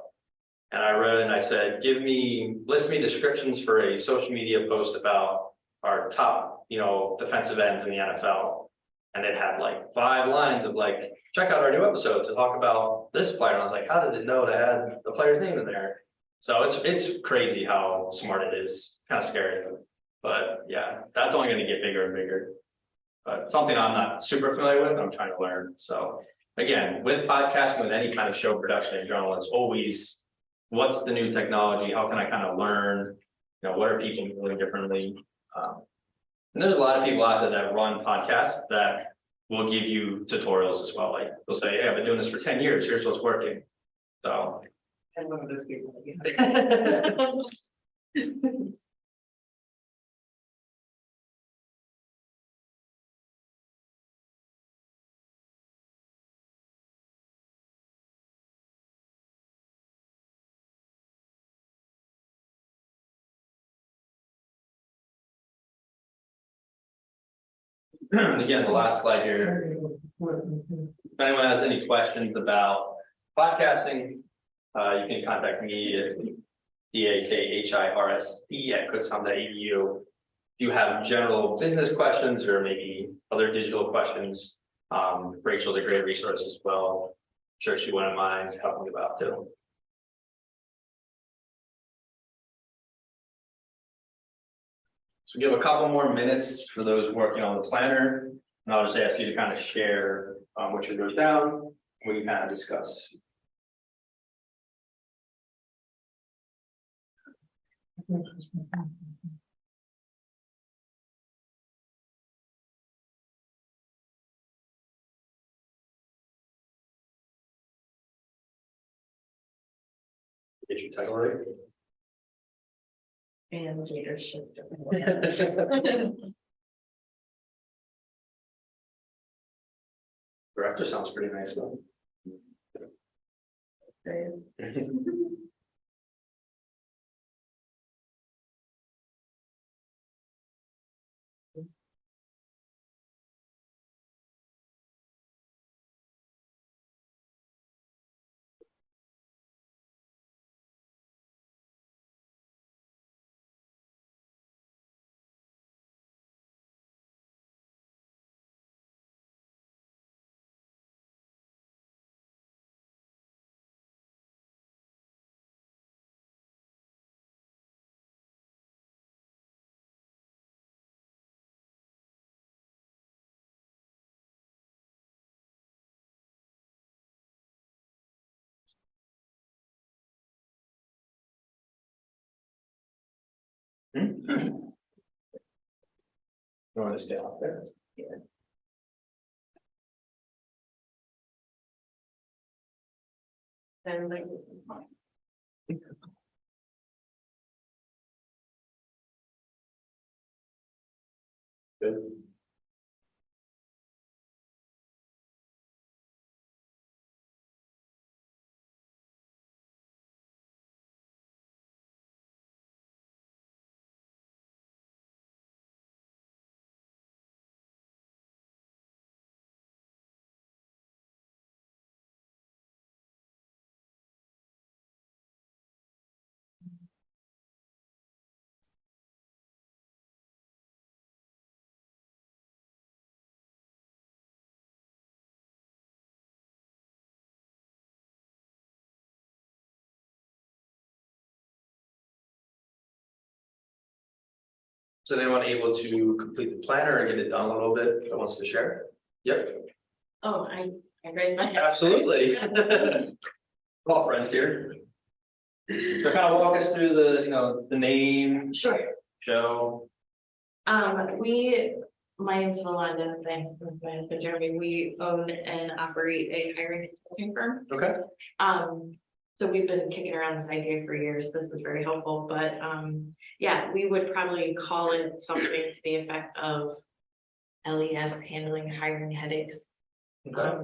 And I wrote and I said, list me descriptions for a social media post about our top, you know, defensive ends in the NFL. And it had like 5 lines of like, check out our new episode to talk about this player. And I was like, how did it know to add the player's name in there? So it's crazy how smart it is. Kind of scary. But yeah, that's only going to get bigger and bigger. But something I'm not super familiar with, I'm trying to learn. So again, with podcasting, with any kind of show production in general, it's always, what's the new technology? How can I kind of learn? You know, what are people doing differently? And there's a lot of people out there that run podcasts that will give you tutorials as well. Like they'll say, hey, I've been doing this for 10 years. Here's what's working. So. And one of those people. Again, the last slide here. If anyone has any questions about podcasting, you can contact me at 𝗣𝗥𝗘𝗦𝗧@kusam.edu. If you have general business questions or maybe other digital questions, Rachel's a great resource as well. I'm sure she wouldn't mind helping you out too. So give a couple more minutes for those working on the planner, and I'll just ask you to kind of share what you wrote down, what you kind of discuss. Get your title right. And leadership. Director sounds pretty nice though. You want to stay out there? Yeah. And like. Good. Is anyone able to complete the planner or get it done a little bit that wants to share? Yep, Oh, I raised my hand. absolutely. All friends here. So kind of walk us through the name, Sure. show. My name's Melinda, thanks, my husband Jeremy, we own and operate a hiring consulting firm. Okay. So we've been kicking around this idea for years, this is very helpful, but, yeah, we would probably call it something to the effect of LES, handling hiring headaches. Okay.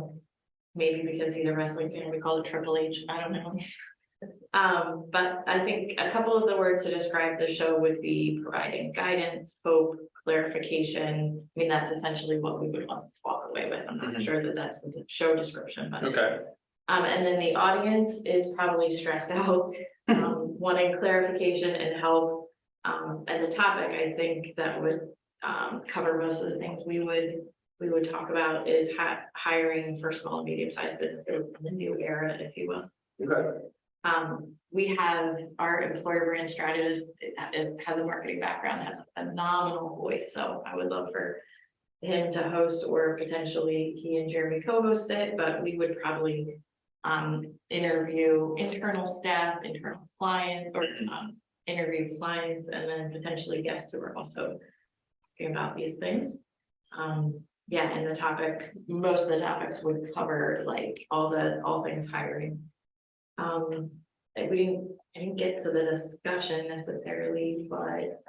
Maybe because he's a wrestling fan, we call it Triple H, I don't know. But I think a couple of the words to describe the show would be providing guidance, hope, clarification. I mean, that's essentially what we would want to walk away with. I'm not sure that that's the show description, but. Okay. And then the audience is probably stressed out, wanting clarification and help. And the topic, I think that would cover most of the things we would talk about is hiring for small and medium-sized businesses in the new era, if you will. Okay. We have our employer brand strategist has a marketing background, has a phenomenal voice. So I would love for him to host, or potentially he and Jeremy co-host it, but we would probably interview internal staff, internal clients, or interview clients, and then potentially guests who are also talking about these things. Yeah, and most of the topics would cover like all things hiring. I didn't get to the discussion necessarily, but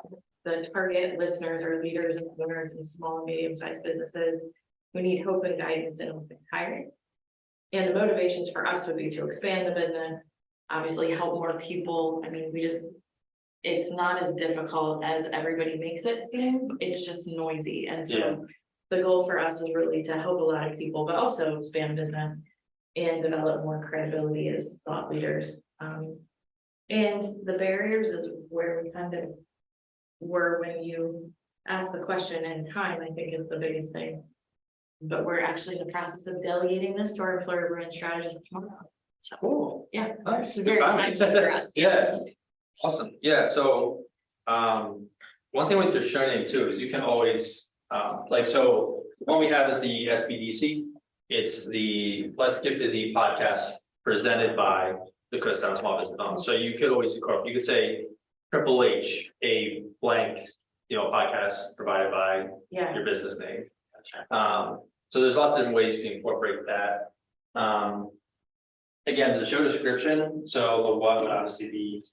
the target listeners are leaders and owners in small and medium-sized businesses who need hope and guidance in open hiring. And the motivations for us would be to expand the business, obviously help more people. I mean, it's not as difficult as everybody makes it seem. It's just noisy. And so the goal for us is really to help a lot of people, but also expand business and develop more credibility as thought leaders. And the barriers is where we kind of were when you asked the question, and time, I think, is the biggest thing. But we're actually in the process of delegating this to our employer brand strategist tomorrow. So, Cool. yeah, Nice. it's very exciting for us. Yeah. Awesome. Yeah. So, one thing with your show name too is you can always, so what we have is the SBDC. It's the Let's Get Busy podcast presented by the Kutztown Small Business Fund. So you could always incorporate, you could say Triple H, a blank, podcast provided by your business name. So there's lots of different ways you can incorporate that. Again, the show description. So the what would obviously be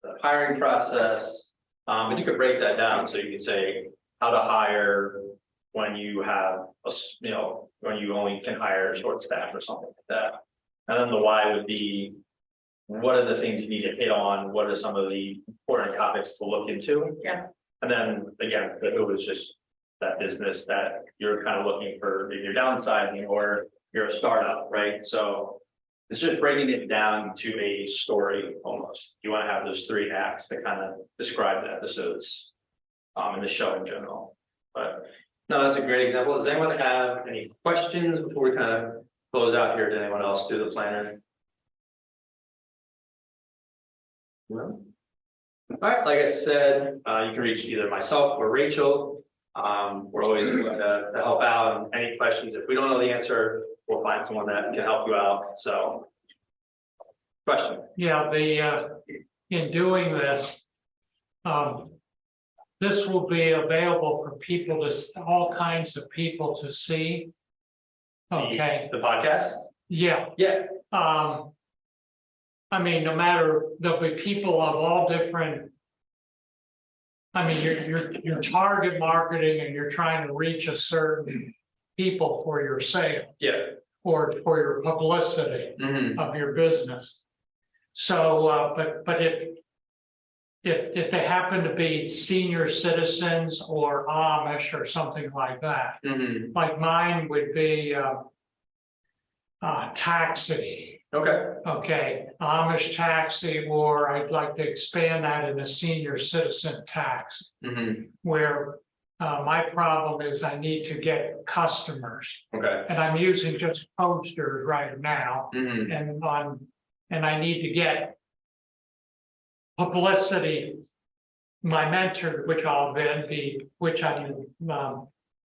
the hiring process, but you could break that down. So you could say how to hire when you have when you only can hire a short staff or something like that. And then the why would be, what are the things you need to hit on? What are some of the important topics to look into? Yeah. And then again, the who is just that business that you're kind of looking for, if you're downsizing or you're a startup, right? So it's just breaking it down to a story almost. You want to have those 3 acts that kind of describe the episodes in the show in general. But no, that's a great example. Does anyone have any questions before we kind of close out here? Did anyone else do the planner? No. All right, like I said, you can reach either myself or Rachel. We're always willing to help out. And any questions, if we don't know the answer, we'll find someone that can help you out. So, question? Yeah, in doing this, this will be available for people all kinds of people to see. Okay. The podcast? Yeah. Yeah. I mean, no matter, there'll be people of all different. I mean, you're target marketing and you're trying to reach a certain people for your sale. Yeah. Or for your publicity of your business. So, but if they happen to be senior citizens or Amish or something like that, like mine would be taxi. Okay, Amish taxi, or I'd like to expand that in a senior citizen tax, where my problem is I need to get customers. And I'm using just posters right now, and I need to get publicity. My mentor,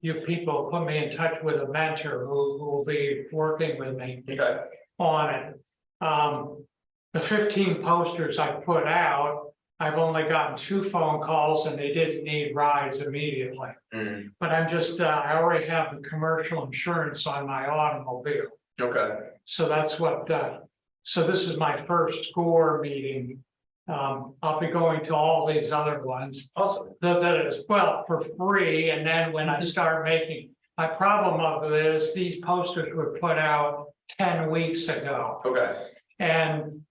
you people put me in touch with a mentor who will be working with me on it. The 15 posters I put out, I've only gotten 2 phone calls and they didn't need rides immediately. But I'm just, I already have the commercial insurance on my automobile. So that's what, so this is my first SCORE meeting. I'll be going to all these other ones. Awesome. That is, well, for free. And then when I start making, my problem of it is these posters were put out 10 weeks ago. And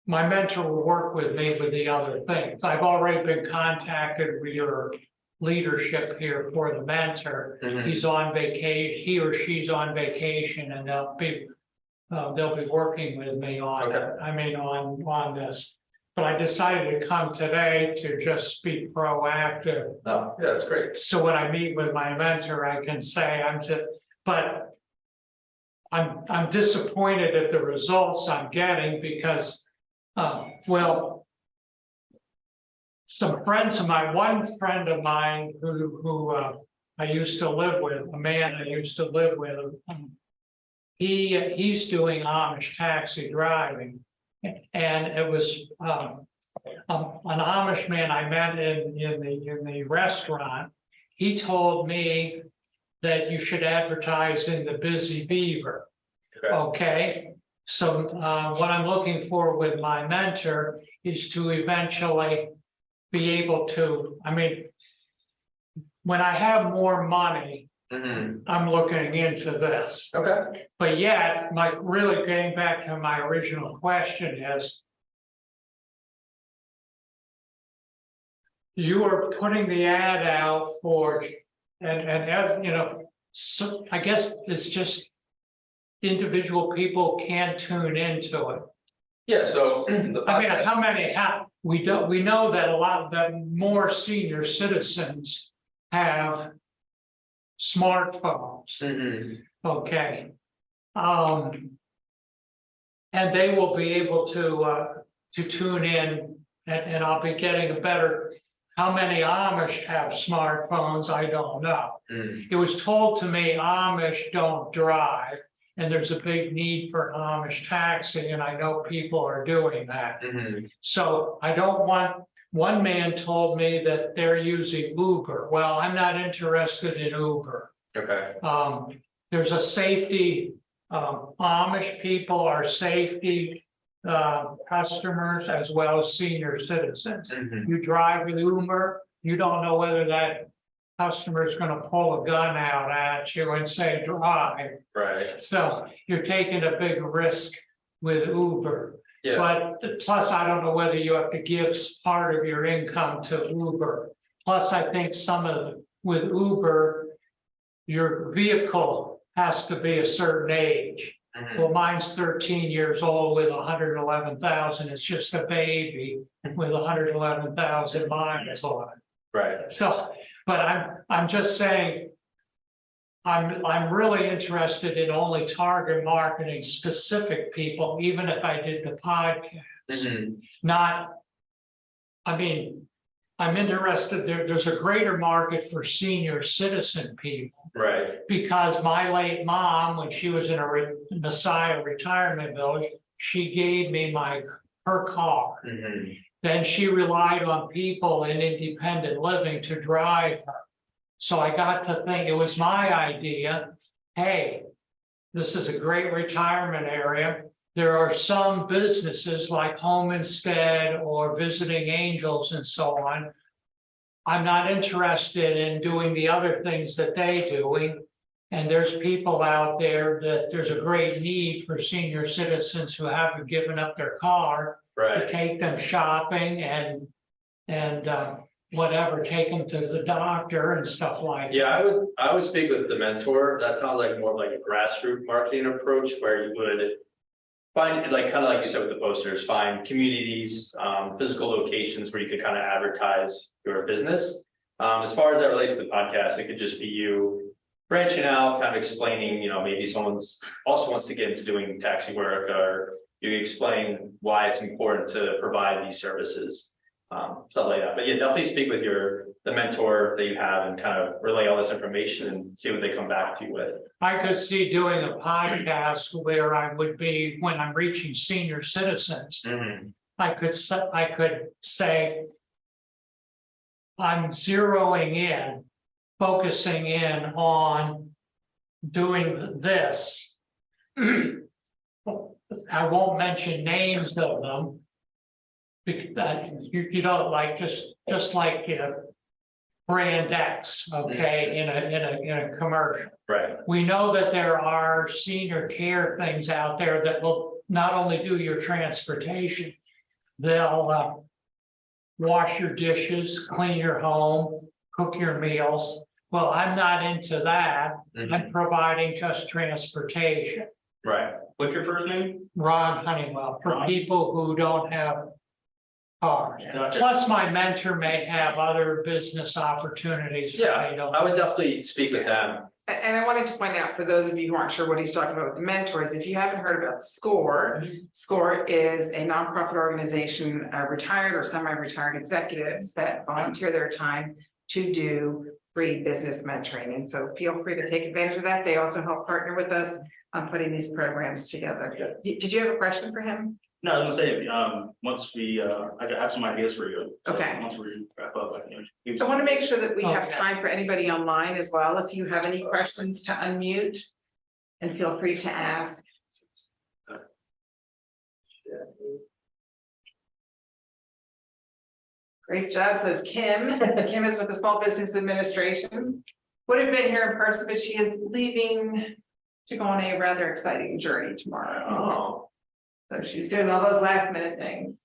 my mentor will work with me with the other things. I've already been contacted with your leadership here for the mentor. He's on vacation, he or she's on vacation, and they'll be working with me on it. I mean, on this. But I decided to come today to just be proactive. Oh, yeah, that's great. So when I meet with my mentor, I can say I'm disappointed at the results I'm getting because, some friends of mine, one friend of mine who I used to live with, a man I used to live with, he's doing Amish taxi driving. And it was an Amish man I met in the restaurant. he told me that you should advertise in the Busy Beaver. Okay, so what I'm looking for with my mentor is to eventually be able to, I mean, when I have more money, I'm looking into this. Okay. But yet, really getting back to my original question is, you are putting the ad out for, and you know, so I guess it's just individual people can tune into it. Yeah, so the I mean, how many have, we know that more senior citizens have smartphones. Okay. And they will be able to tune in, and I'll be getting a better, how many Amish have smartphones, I don't know. It was told to me Amish don't drive, and there's a big need for Amish taxi, and I know people are doing that. So I don't want, one man told me that they're using Uber. Well, I'm not interested in Uber. Okay. There's a safety, Amish people are safety customers as well as senior citizens. You drive with Uber, you don't know whether that customer is going to pull a gun out at you and say drive. Right. So you're taking a big risk with Uber. Yeah. But plus, I don't know whether you have to give part of your income to Uber. Plus, I think with Uber, your vehicle has to be a certain age. Well, mine's 13 years old with 111,000. It's just a baby with 111,000 miles on it. Right. So, but I'm just saying, I'm really interested in only target marketing specific people, even if I did the podcast. Not, I mean, I'm interested there's a greater market for senior citizen people. Right. Because my late mom, when she was in a Messiah retirement village, she gave me her car. Then she relied on people in independent living to drive her. So I got to think, it was my idea, hey, this is a great retirement area. There are some businesses like Home Instead or Visiting Angels and so on. I'm not interested in doing the other things that they're doing. And there's people out there that there's a great need for senior citizens who haven't given up their car to take them shopping and whatever, take them to the doctor and stuff like that. Yeah, I would speak with the mentor. That sounds like more of like a grassroots marketing approach where you would find, like, kind of like you said with the posters, find communities, physical locations where you could kind of advertise your business. As far as that relates to the podcast, it could just be you branching out, kind of explaining, you know, maybe someone's also wants to get into doing taxi work, or you explain why it's important to provide these services, stuff like that. But yeah, definitely speak with the mentor that you have and kind of relay all this information and see what they come back to you with. I could see doing a podcast where I would be, when I'm reaching senior citizens, I could say, I'm zeroing in, focusing in on doing this. I won't mention names of them, because you don't like, just like brand X, okay, in a commercial. Right. We know that there are senior care things out there that will not only do your transportation, they'll wash your dishes, clean your home, cook your meals. Well, I'm not into that. I'm providing just transportation. Right. What's your first name? Ron Honeywell, for people who don't have cars. Gotcha. Plus, my mentor may have other business opportunities. Yeah, I would know. definitely speak with them. And I wanted to point out, for those of you who aren't sure what he's talking about with the mentors, if you haven't heard about SCORE, SCORE is a nonprofit organization, retired or semi-retired executives that volunteer their time to do free business mentoring. And so feel free to take advantage of that. They also help partner with us on putting these programs together. Did you have a question for him? No, I was gonna say, once we, I have some ideas for you. So Okay. Once we wrap up, I can. give I want to some- make sure that we have Okay. time for anybody online as well. If you have any questions to unmute. And feel free to ask. Great job, says Kim. Kim is with the Small Business Administration. Would have been here in person, but she is leaving to go on a rather exciting journey tomorrow. Oh, So she's doing all those last minute things.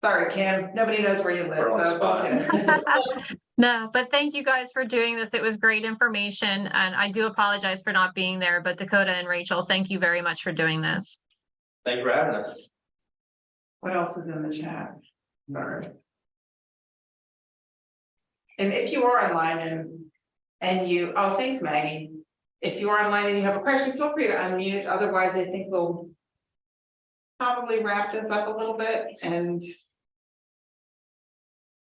Sorry, Kim, nobody knows where you live, We're on the so. spot. all good. No, but thank you guys for doing this. It was great information, and I do apologize for not being there, but Dakota and Rachel, thank you very much for doing this. thank you for having us. What else is in the chat? Sorry. And if you are online and you, oh, thanks, Maggie. If you are online and you have a question, feel free to unmute. Otherwise, I think we'll probably wrap this up a little bit and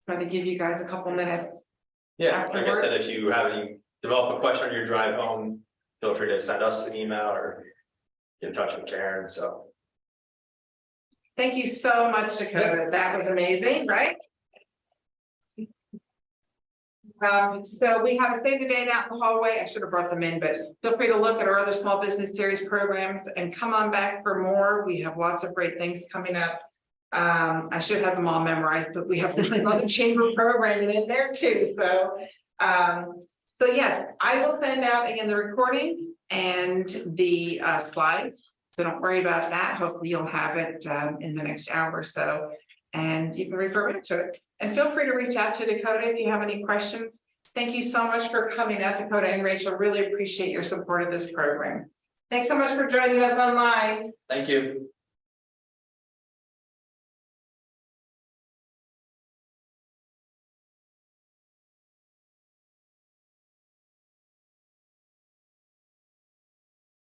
try to give you guys a couple minutes. Yeah, like I said, Afterwards. if you have any, develop a question on your drive home, feel free to send us an email or get in touch with Karen, so. Thank you so much, Dakota. That was amazing, right? So we have a save the date out in the hallway. I should have brought them in, but feel free to look at our other small business series programs and come on back for more. We have lots of great things coming up. I should have them all memorized, but we have another chamber programming in there too. So yes, I will send out again the recording and the slides. So don't worry about that. Hopefully you'll have it in the next hour or so, and you can refer back to it. And feel free to reach out to Dakota if you have any questions. Thank you so much for coming out, Dakota and Rachel. Really appreciate your support of this program. Thanks so much for joining us online. Thank you.